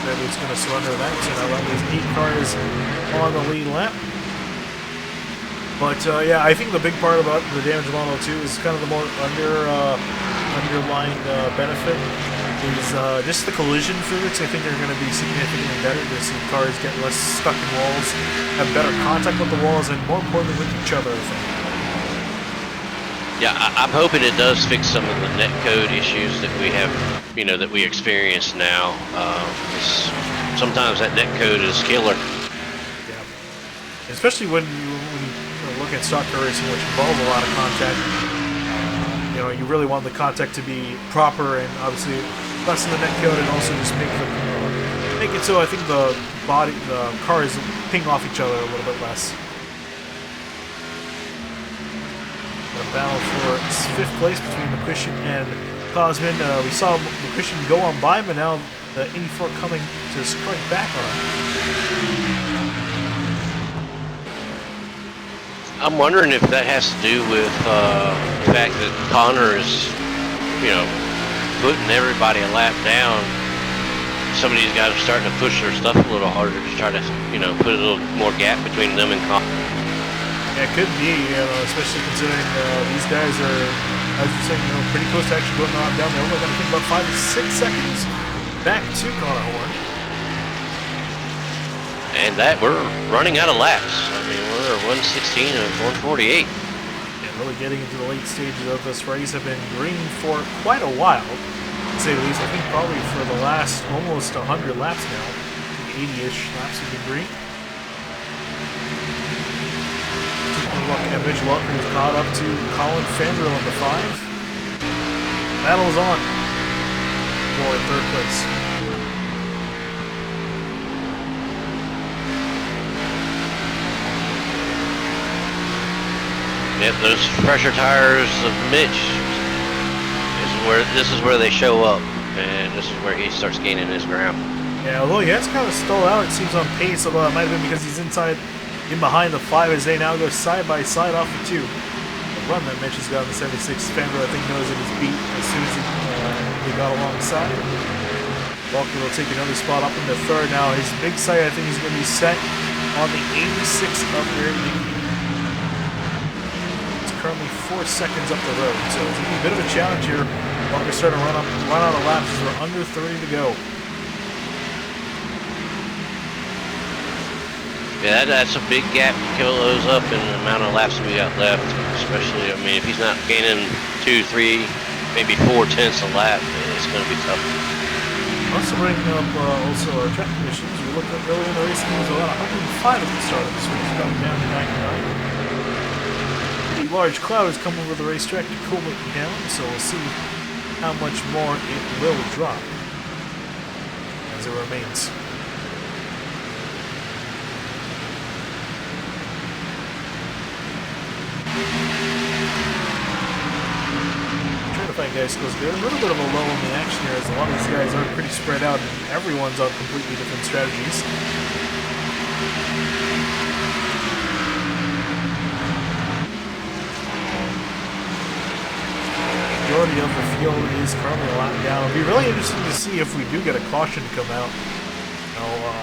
Maybe it's going to surrender that, so now that leaves 8 cars on the lead lap. But yeah, I think the big part about the damage model too is kind of the more underlying benefit is just the collision physics. I think they're going to be significantly better. You're going to see cars get less stuck in walls, have better contact with the walls, and more importantly with each other, I think. Yeah, I'm hoping it does fix some of the netcode issues that we have, you know, that we experience now. Sometimes that netcode is killer. Yeah, especially when you look at stock car racing, which involves a lot of contact. You know, you really want the contact to be proper and obviously lessen the netcode, and also just make it so I think the cars ping off each other a little bit less. A battle for 5th place between McQuistion and Cosman. We saw McQuistion go on by, but now the 84 coming to strike back on him. I'm wondering if that has to do with the fact that Connor is, you know, putting everybody a lap down. Somebody's got to start to push their stuff a little harder to try to, you know, put a little more gap between them and Connor. Yeah, it could be, you know, especially considering these guys are, as you're saying, you know, pretty close to actually going on down there. We're going to think about 5 to 6 seconds back to Connor Horn. And that we're running out of laps. I mean, we're 116 and 148. Yeah, really getting into the late stages of this race. Have been green for quite a while, to say the least. I think probably for the last almost 100 laps now. 80-ish laps of debris. And Mitch Walker is caught up to Colin Fandrill in the 5. Battle is on for 3rd place. Yep, those pressure tires of Mitch this is where they show up, and this is where he starts gaining his ground. Yeah, although he has kind of stalled out, it seems, on pace, although it might have been because he's in behind the 5 as they now go side by side off the 2. The run that Mitch has got in the 76 Fandrill, I think, knows it is beat as soon as he got alongside. Walker will take another spot up in the 3rd now. His big sight, I think, is going to be set on the 86 of Aaron Mickey. It's currently 4 seconds up the road, so it's going to be a bit of a challenge here. Walker's starting to run out of laps as we're under 30 to go. Yeah, that's a big gap to kill those up in the amount of laps we got left. Especially, I mean, if he's not gaining 2, 3, maybe 4 tenths a lap, it's going to be tough. Also bringing up our track conditions. We looked at earlier in the race, it was around 105 at the start of this race, dropping down to 99. A large cloud has come over the racetrack to cool it down, so we'll see how much more it will drop as it remains. Trying to find guys close together. A little bit of a lull in the action here, as a lot of these guys are pretty spread out and everyone's on completely different strategies. The majority of the field is currently a lap down. It'll be really interesting to see if we do get a caution come out.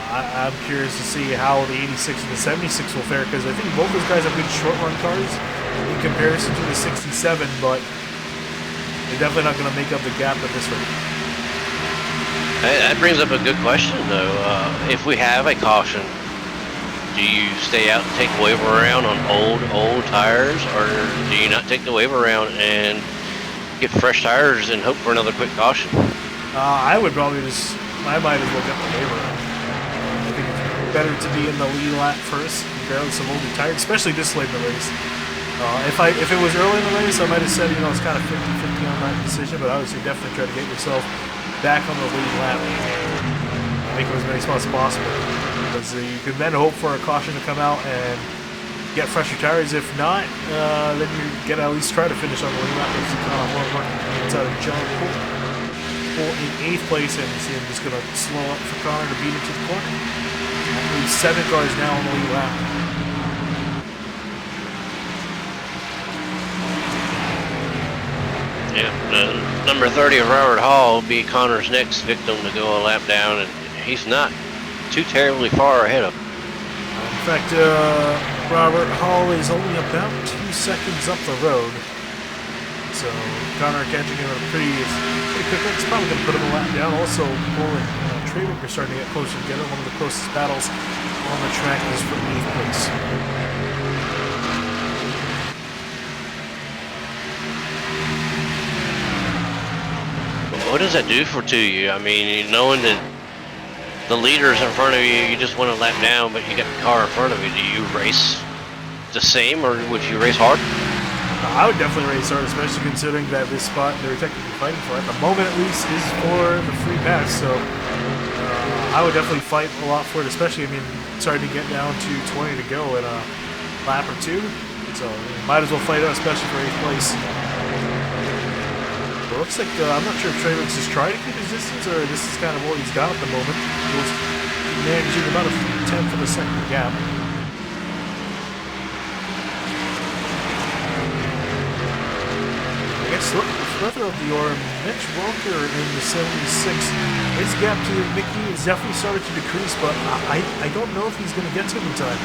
I'm curious to see how the 86 and the 76 will fare, because I think both those guys have good short run cars in comparison to the 67, but they're definitely not going to make up the gap at this rate. That brings up a good question, though. If we have a caution, do you stay out and take the wave around on old tires, or do you not take the wave around and get fresh tires and hope for another quick caution? I would probably I might as well get the wave around. I think it's better to be in the lead lap first, regardless of older tires, especially this late in the race. If it was early in the race, I might have said, it's kind of 50-50 on that decision, but I would say definitely try to get yourself back on the lead lap and make as many spots as possible. Because you can then hope for a caution to come out and get fresher tires. If not, then you get at least try to finish on the lead lap. There's Connor Horvath inside of John Poole in 8th place, and you see him just going to slow up for Connor to beat him to the corner. At least 7 cars now on the lead lap. Yeah, number 30 of Robert Hall will be Connor's next victim to go a lap down, and he's not too terribly far ahead of him. In fact, Robert Hall is only about 2 seconds up the road. So Connor catching him at a pretty quick rate. It's probably going to put him a lap down. Also, Cole and Trawick are starting to get closer together. One of the closest battles on the track is for 8th place. What does that do to you? I mean, knowing that the leader's in front of you, you just want to lap down, but you got the car in front of you. Do you race the same, or would you race hard? I would definitely race hard, especially considering that this spot they're technically fighting for, at the moment at least, is for the free pass. So I would definitely fight a lot for it, especially, starting to get down to 20 to go in a lap or 2. So might as well fight out, especially for 8th place. It looks like, I'm not sure if Trawick's just trying to keep his distance, or this is kind of what he's got at the moment. He's managing about a 10th of a second gap. I guess look further up the order, Mitch Walker in the 76. His gap to Mickey has definitely started to decrease, but I don't know if he's going to get to him in time.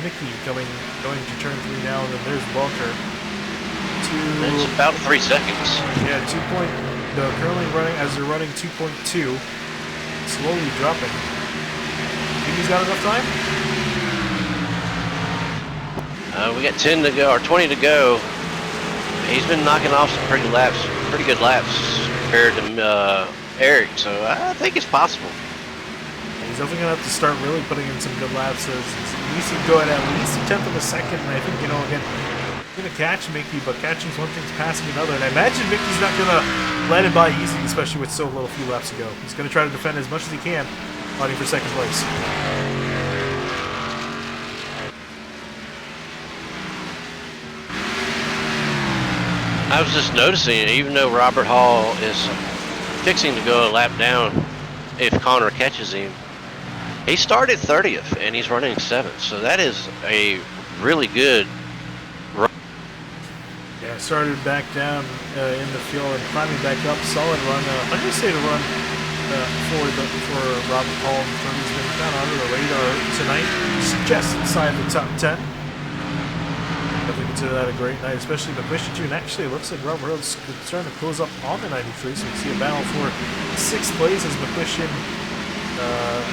Mickey going to turn 3 now, and then there's Walker. It's about 3 seconds. Yeah, currently running, as they're running 2.2, slowly dropping. Think he's got enough time? We got 10 to go, or 20 to go. He's been knocking off some pretty good laps. compared to Eric, so I think it's possible. He's definitely going to have to start really putting in some good laps. So at least he's going at least a tenth of a second. And I think, you know, again, he's going to catch Mickey, but catching's one thing, passing another. And I imagine Mickey's not going to let it by easy, especially with so little few laps to go. He's going to try to defend as much as he can, fighting for second place. I was just noticing, even though Robert Hall is fixing to go a lap down if Connor catches him, he started 30th and he's running 7th, so that is a really good run. Yeah, started back down in the field and climbing back up. Solid run. I'm going to say the run for Robert Hall in 30's been kind of under the radar tonight. Just inside the top 10. Definitely consider that a great night, especially McQuistion too. And actually, it looks like Robert Hall's starting to close up on the 93, so we see a battle for 6th place as McQuistion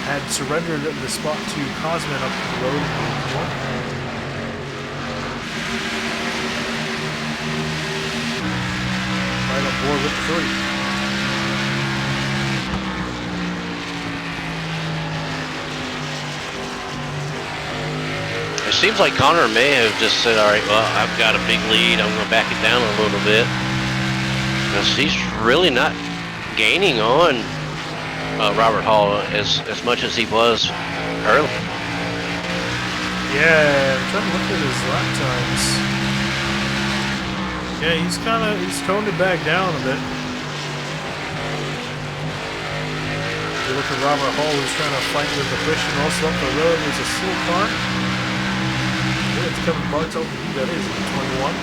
had surrendered the spot to Cosman up the road. Right on board with the 3. It seems like Connor may have just said, all right, well, I've got a big lead. I'm going to back it down a little bit. Because he's really not gaining on Robert Hall as much as he was early. Yeah, I'm trying to look at his lap times. Yeah, he's toned it back down a bit. You look at Robert Hall, who's trying to fight with the Christian also up the road. There's a slow car. Yeah, it's Kevin Bartel, who that is, 21.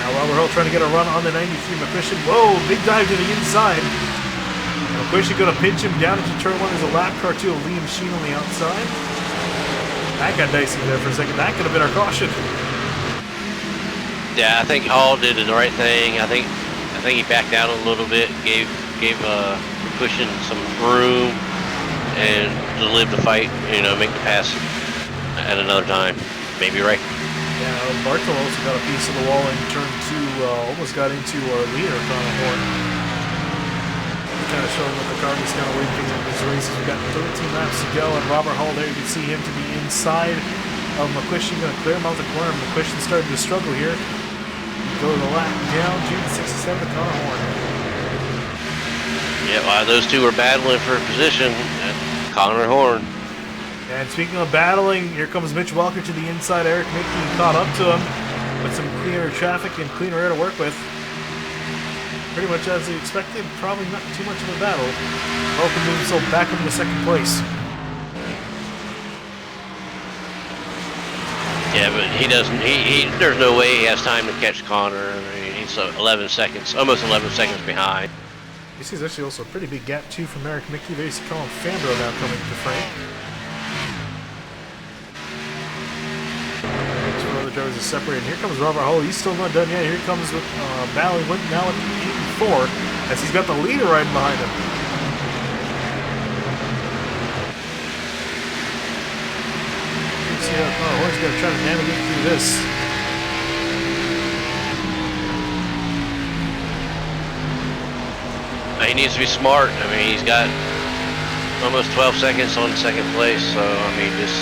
Now Robert Hall trying to get a run on the 93 McQuistion. Whoa, big dive to the inside. McQuistion going to pinch him down into turn 1. There's a lap car too, Liam Sheen on the outside. That got dicey there for a second. That could have been our caution. Yeah, I think Hall did the right thing. I think he backed out a little bit, gave McQuistion some room, and to live the fight. You know, make the pass at another time. Maybe right. Yeah, Bartel also got a piece of the wall in turn 2, almost got into our leader, Connor Horn. Kind of showing what the car was kind of waiting in this race. We've got 13 laps to go, and Robert Hall there, you can see him to be inside of McQuistion, going to clear him out the corner. McQuistion started to struggle here. Go to the lap down, June 67 to Connor Horn. Yeah, while those two were battling for position, Connor Horn. And speaking of battling, here comes Mitch Walker to the inside. Eric Mickey caught up to him with some cleaner traffic and cleaner air to work with. Pretty much as he expected, probably not too much of a battle. Welcome move himself back into second place. Yeah, but he doesn't. There's no way he has time to catch Connor. I mean, he's 11 seconds, almost 11 seconds behind. You see, there's actually also a pretty big gap too from Eric Mickey. There's Colin Fambro now coming to frame. Drivers are separated. Here comes Robert Hall. He's still not done yet. Here comes with battling with now at 84 as he's got the leader riding behind him. You can see how Connor Horn's going to try to navigate through this. He needs to be smart. I mean, he's got almost 12 seconds on second place, so I mean, just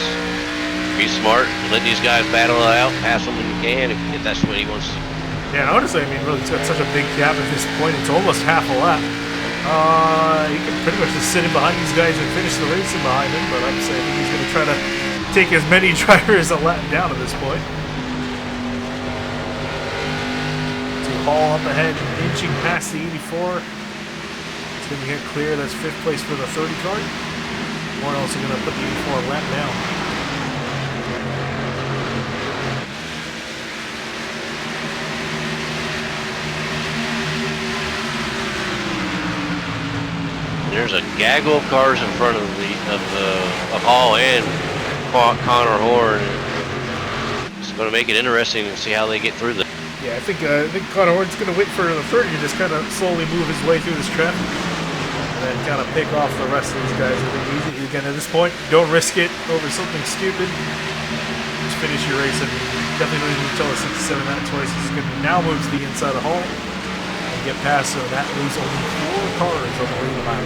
be smart, let these guys battle it out, pass them when you can, if that's what he wants to. Yeah, honestly, I mean, really, he's got such a big gap at this point. It's almost half a lap. He can pretty much just sit in behind these guys and finish the race in behind him, but I'm saying he's going to try to take as many drivers a lap down at this point. To Hall up ahead, inching past the 84. It's going to get clear. That's 5th place for the 30 car. Warren also going to put the 84 lap down. There's a gaggle of cars in front of Hall and Connor Horn. It's going to make it interesting to see how they get through this. Yeah, I think Connor Horn's going to wait for the 30 to just kind of slowly move his way through this traffic and then kind of pick off the rest of these guys. I think again, at this point, don't risk it over something stupid. Just finish your race and definitely don't need to tell the 67 that twice. He's going to now move to the inside of Hall and get past, so that leaves only 4 cars on the lead lap.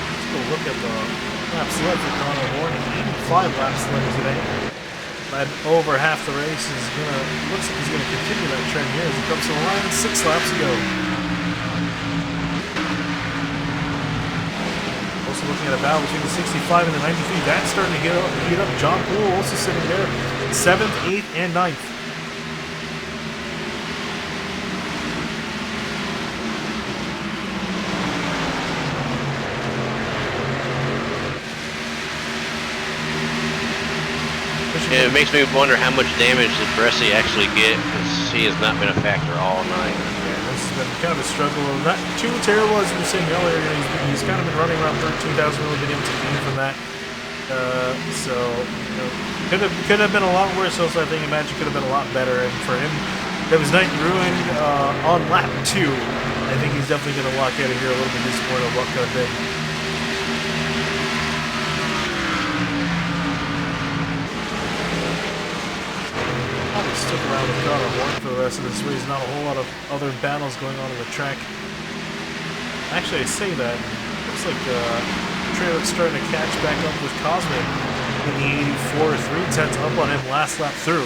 Let's go look at the laps led for Connor Horn. 85 laps led today. Led over half the race. Looks like he's gonna continue that trend here as he comes to the line 6 laps to go. Also looking at a battle between the 65 and the 93. That's starting to heat up. John Poole also sitting there, 7th, 8th, and 9th. It makes me wonder how much damage did Bresci actually get, because he has not been a factor all night. Yeah, this has been kind of a struggle. Not too terrible as we were saying earlier. He's kind of been running around 13,000, really been able to gain from that. So, you know, could have been a lot worse. Also, I think Imagine could have been a lot better. And for him, it was night ruined on lap 2. I think he's definitely going to walk out of here a little bit disappointed with what could have been. Stick around with Connor Horn for the rest of this race. Not a whole lot of other battles going on the track. Actually, I say that. Looks like Treywick's starting to catch back up with Cosmic in the 84. 3/10 up on him last lap through.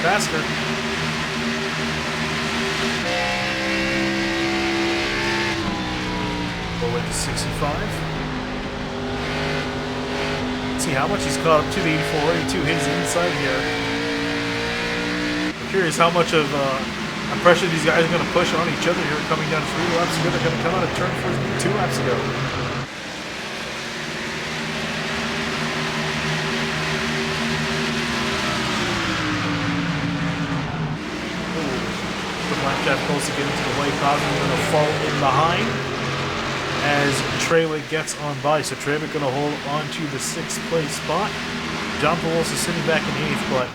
Faster. Go with the 65. See how much he's caught up to the 84. 82 hits inside here. Curious how much of pressure these guys are going to push on each other here coming down 3 laps ago. They're going to come out of turn 2 laps ago. The Blackjack close to getting to the way. Cosmic going to fall in behind as Treywick gets on by. So Treywick going to hold on to the 6th place spot. John Pelosi is sitting back in 8th, but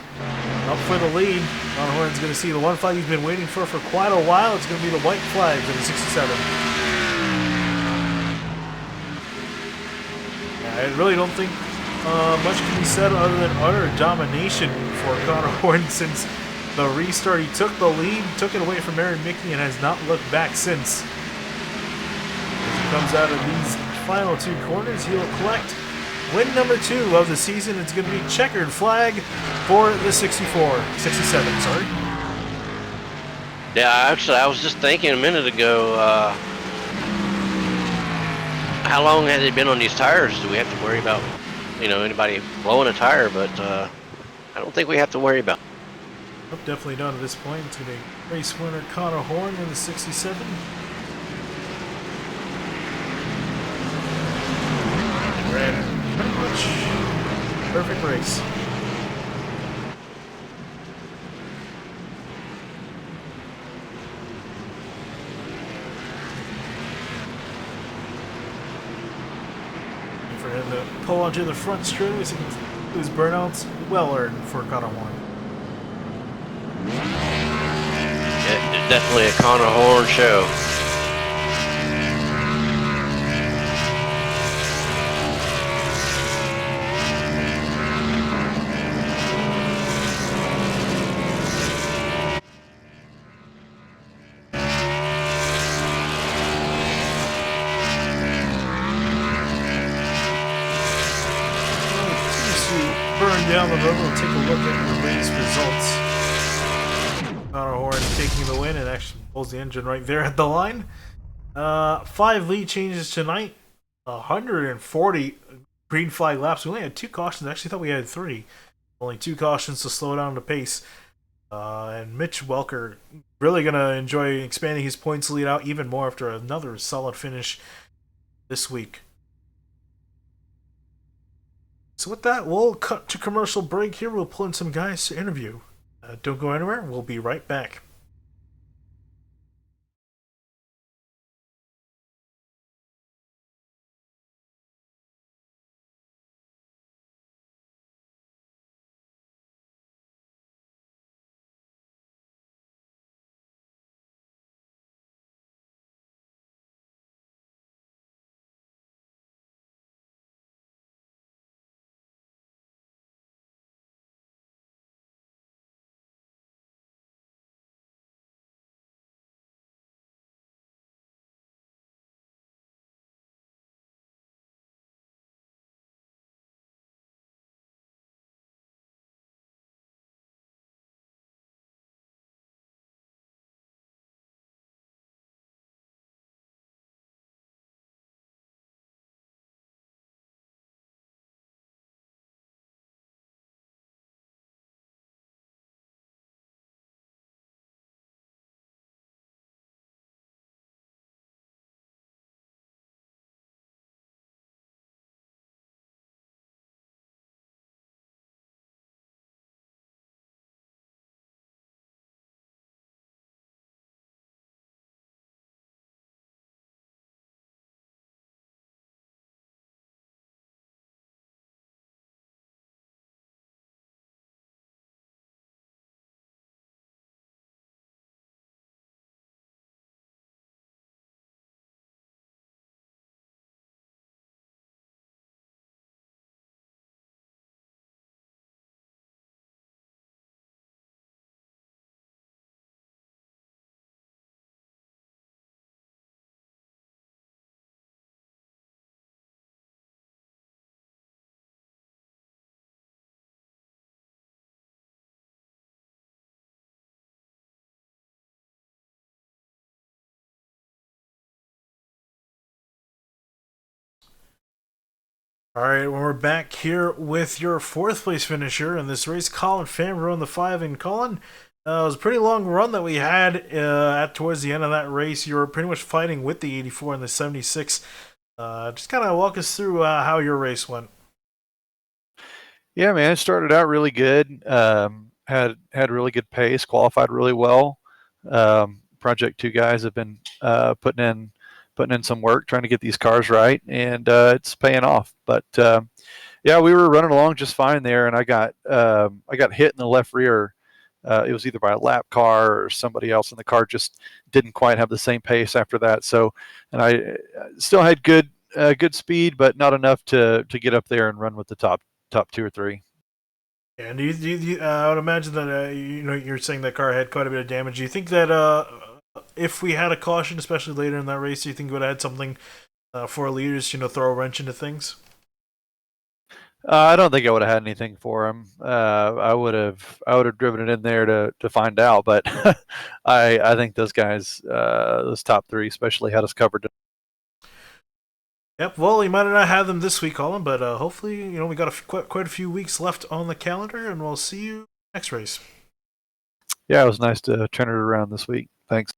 up for the lead. Connor Horn's going to see the one flag he's been waiting for quite a while. It's going to be the white flag for the 67. Yeah, I really don't think much can be said other than utter domination for Connor Horn since the restart. He took the lead, took it away from Aaron Mickey, and has not looked back since. As he comes out of these final 2 corners, he'll collect win number 2 of the season. It's going to be checkered flag for the 67, sorry. Yeah, actually, I was just thinking a minute ago, how long has it been on these tires? Do we have to worry about, anybody blowing a tire? But I don't think we have to worry about it. Nope, definitely not at this point. It's going to be race winner Connor Horn in the 67. Ran pretty much perfect race. For him to pull onto the front straight, his burnouts well earned for Connor Horn. Yeah, definitely a Connor Horn show. Down the road, we'll take a look at the race results. Connor Horn taking the win and actually pulls the engine right there at the line. 5 lead changes tonight. 140 green flag laps. We only had 2 cautions. I actually thought we had 3. Only 2 cautions to slow down the pace. And Mitch Welker really going to enjoy expanding his points lead out even more after another solid finish this week. So with that, we'll cut to commercial break here. We'll pull in some guys to interview. Don't go anywhere. We'll be right back. All right, when we're back here with your fourth place finisher in this race, Colin Fambro in the five. And Colin, it was a pretty long run that we had at towards the end of that race. You were pretty much fighting with the 84 and the 76. Just kind of walk us through how your race went. Yeah, man, it started out really good. Had really good pace, qualified really well. Project Two guys have been putting in some work trying to get these cars right, and it's paying off. But yeah, we were running along just fine there, and I got hit in the left rear. It was either by a lap car or somebody else, and the car just didn't quite have the same pace after that. So, and I still had good speed, but not enough to get up there and run with the top two or three. And I would imagine that you're saying that car had quite a bit of damage. Do you think that if we had a caution, especially later in that race, do you think it would add something for leaders? Throw a wrench into things. I don't think I would have had anything for him. I would have driven it in there to find out, but I think those guys, those top three especially, had us covered. Yep. Well, you might not have them this week, Colin, but hopefully, we got quite a few weeks left on the calendar, and we'll see you next race. Yeah, it was nice to turn it around this week. Thanks.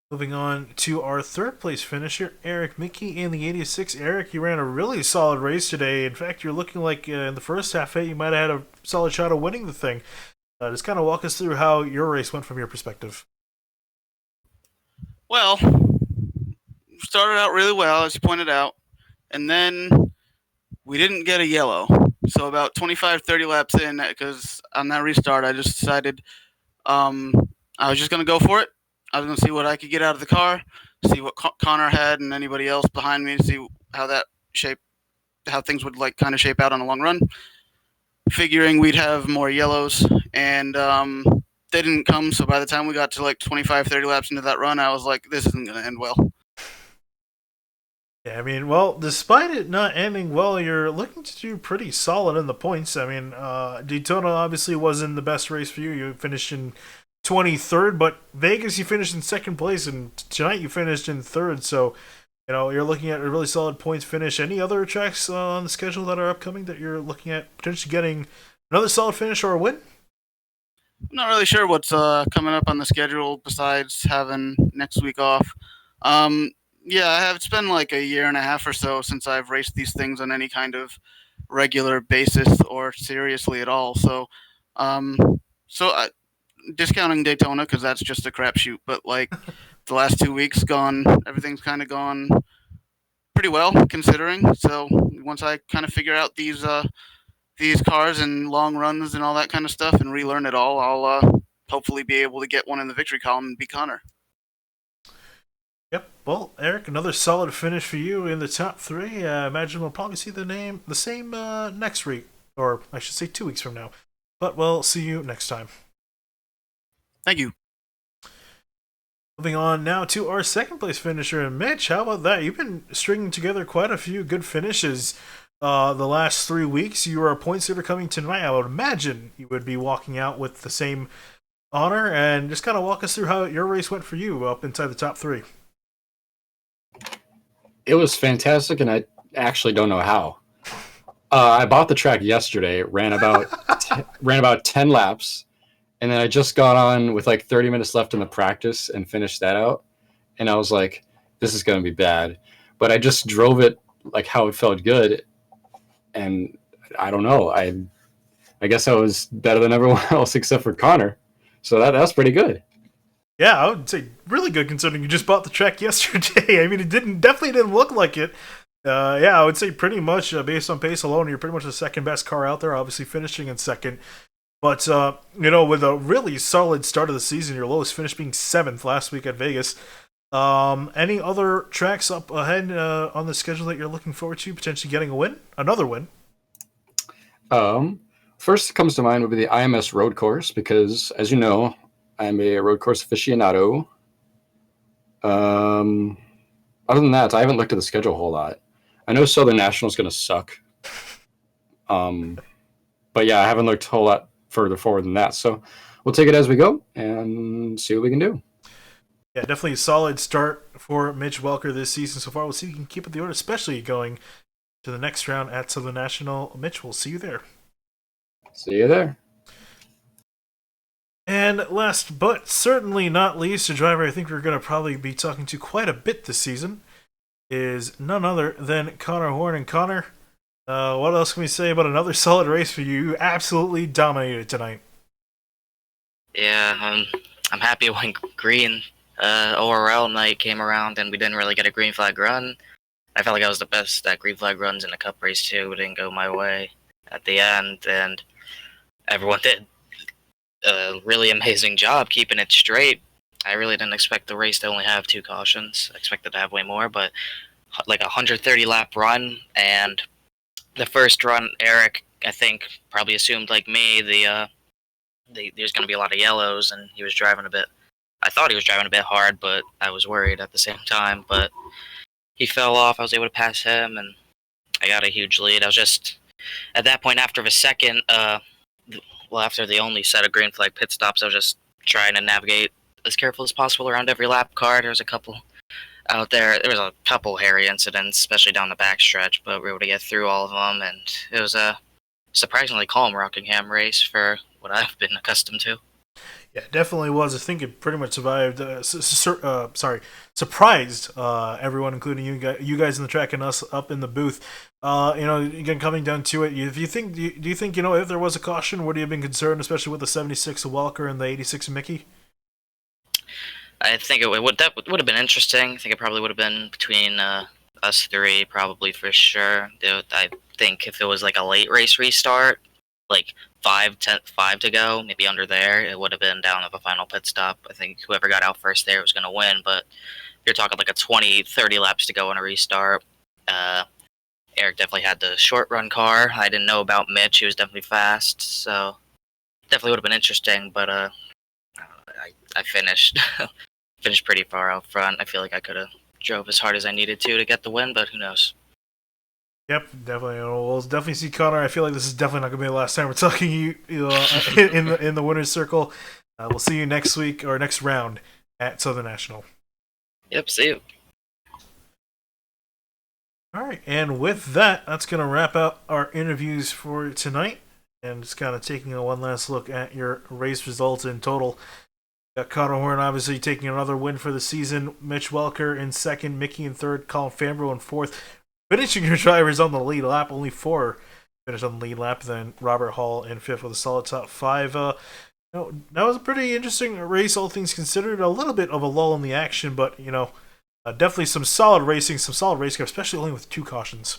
Moving on to our third place finisher, Eric Mickey in the 86. Eric, you ran a really solid race today. In fact, you're looking like in the first half, you might have had a solid shot of winning the thing. Just kind of walk us through how your race went from your perspective. Well, started out really well, as you pointed out, and then we didn't get a yellow. So about 25, 30 laps in, because on that restart, I just decided I was just going to go for it. I was going to see what I could get out of the car, see what Connor had and anybody else behind me, see how things would kind of shape out on a long run. Figuring we'd have more yellows, and they didn't come. So by the time we got to 25, 30 laps into that run, I was like, this isn't going to end well. Yeah, I mean, well, despite it not ending well, you're looking to do pretty solid in the points. I mean, Daytona obviously wasn't the best race for you. You finished in 23rd, but Vegas you finished in second place, and tonight you finished in third. So, you're looking at a really solid points finish. Any other tracks on the schedule that are upcoming that you're looking at potentially getting another solid finish or a win? I'm not really sure what's coming up on the schedule besides having next week off. Yeah, I have. It's been like a year and a half or so since I've raced these things on any kind of regular basis or seriously at all. So, um, discounting Daytona because that's just a crapshoot. But the last 2 weeks everything's kind of gone pretty well considering. So once I kind of figure out these cars and long runs and all that kind of stuff and relearn it all, I'll hopefully be able to get one in the victory column and be Connor. Yep. Well, Eric, another solid finish for you in the top three. I imagine we'll probably see the same next week, or I should say 2 weeks from now. But we'll see you next time. Thank you. Moving on now to our second place finisher, and Mitch. How about that? You've been stringing together quite a few good finishes the last 3 weeks. You are a points leader coming tonight. I would imagine you would be walking out with the same honor, and just kind of walk us through how your race went for you up inside the top three. It was fantastic, and I actually don't know how. I bought the track yesterday, ran about 10 laps, and then I just got on with 30 minutes left in the practice and finished that out. And I was like, this is going to be bad. But I just drove it how it felt good, and I don't know. I guess I was better than everyone else except for Connor. So that's pretty good. Yeah, I would say really good considering you just bought the track yesterday. I mean, it definitely didn't look like it. Yeah, I would say pretty much based on pace alone, you're pretty much the second best car out there. Obviously, finishing in second, but with a really solid start of the season, your lowest finish being seventh last week at Vegas. Any other tracks up ahead on the schedule that you're looking forward to potentially getting a win, another win? First comes to mind would be the IMS road course because, as you know, I'm a road course aficionado. Other than that, I haven't looked at the schedule a whole lot. I know Southern National is going to suck. But yeah, I haven't looked a whole lot further forward than that. So we'll take it as we go and see what we can do. Yeah, definitely a solid start for Mitch Welker this season so far. We'll see if he can keep it the order, especially going to the next round at Southern National. Mitch, we'll see you there. See you there. And last but certainly not least, a driver I think we're going to probably be talking to quite a bit this season is none other than Connor Horn. And Connor, what else can we say about another solid race for you? You absolutely dominated tonight. Yeah, I'm happy it went green. ORL night came around and we didn't really get a green flag run. I felt like I was the best at green flag runs in the cup race too. It didn't go my way at the end, and everyone did a really amazing job keeping it straight. I really didn't expect the race to only have 2 cautions. I expected to have way more, but like a 130 lap run, and the first run, Eric, I think, probably assumed like me, there's going to be a lot of yellows, and he was driving a bit. I thought he was driving a bit hard, but I was worried at the same time. But he fell off. I was able to pass him, and I got a huge lead. I was just, at that point, after the second, after the only set of green flag pit stops, I was just trying to navigate as careful as possible around every lap car. There was a couple out there. There was a couple hairy incidents, especially down the backstretch, but we were able to get through all of them, and it was a surprisingly calm Rockingham race for what I've been accustomed to. Yeah, it definitely was. I think it pretty much survived. Surprised everyone, including you guys in the track and us up in the booth. Again, coming down to it, if you think, do you think if there was a caution, would you have been concerned, especially with the 76 of Welker and the 86 of Mickey? I think that would have been interesting. I think it probably would have been between us 3, probably for sure. I think if it was like a late race restart, like 5 to go, maybe under there, it would have been down to the final pit stop. I think whoever got out first there was going to win, but you're talking like a 20, 30 laps to go on a restart. Eric definitely had the short run car. I didn't know about Mitch. He was definitely fast, so definitely would have been interesting, but I finished finished pretty far out front. I feel like I could have drove as hard as I needed to get the win, but who knows. Yep, definitely. We'll definitely see Connor. I feel like this is definitely not going to be the last time we're talking you in the winner's circle. We'll see you next week or next round at Southern National. Yep, see you. All right, and with that, that's going to wrap up our interviews for tonight. And just kind of taking a one last look at your race results in total. Got Connor Horn obviously taking another win for the season. Mitch Welker in second, Mickey in third, Colin Fambro in fourth. Finishing your drivers on the lead lap, only 4 finished on the lead lap. Then Robert Hall in fifth with a solid top 5. That was a pretty interesting race, all things considered. A little bit of a lull in the action, but definitely some solid racing, some solid race car, especially only with 2 cautions.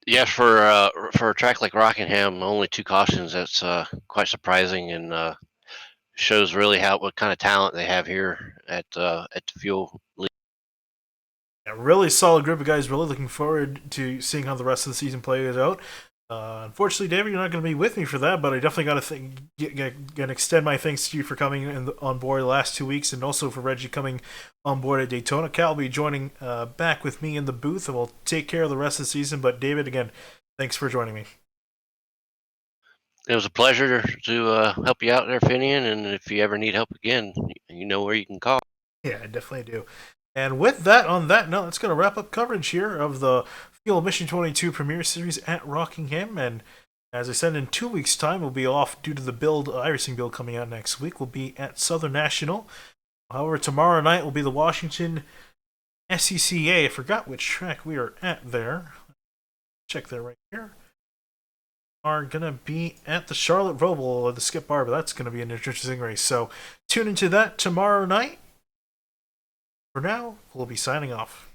Yeah, for a track like Rockingham, only 2 cautions. That's quite surprising, and shows really what kind of talent they have here at the Fuel League. A really solid group of guys. Really looking forward to seeing how the rest of the season plays out. Unfortunately, David, you're not going to be with me for that, but I definitely got to extend my thanks to you for coming on board the last 2 weeks, and also for Reggie coming on board at Daytona. Cal will be joining back with me in the booth, and we'll take care of the rest of the season. But David, again, thanks for joining me. It was a pleasure to help you out there, Finian, and if you ever need help again, you know where you can call. Yeah, I definitely do. And with that, on that note, that's going to wrap up coverage here of the Fuel Mission 22 Premier Series at Rockingham. And as I said, in 2 weeks' time, we'll be off due to the iRacing build coming out next week. We'll be at Southern National. However, tomorrow night will be the Washington SCCA. I forgot which track we are at there. Check that right here. Are going to be at the Charlotte Roval or the Skip Bar, but that's going to be an interesting race. So tune into that tomorrow night. For now, we'll be signing off.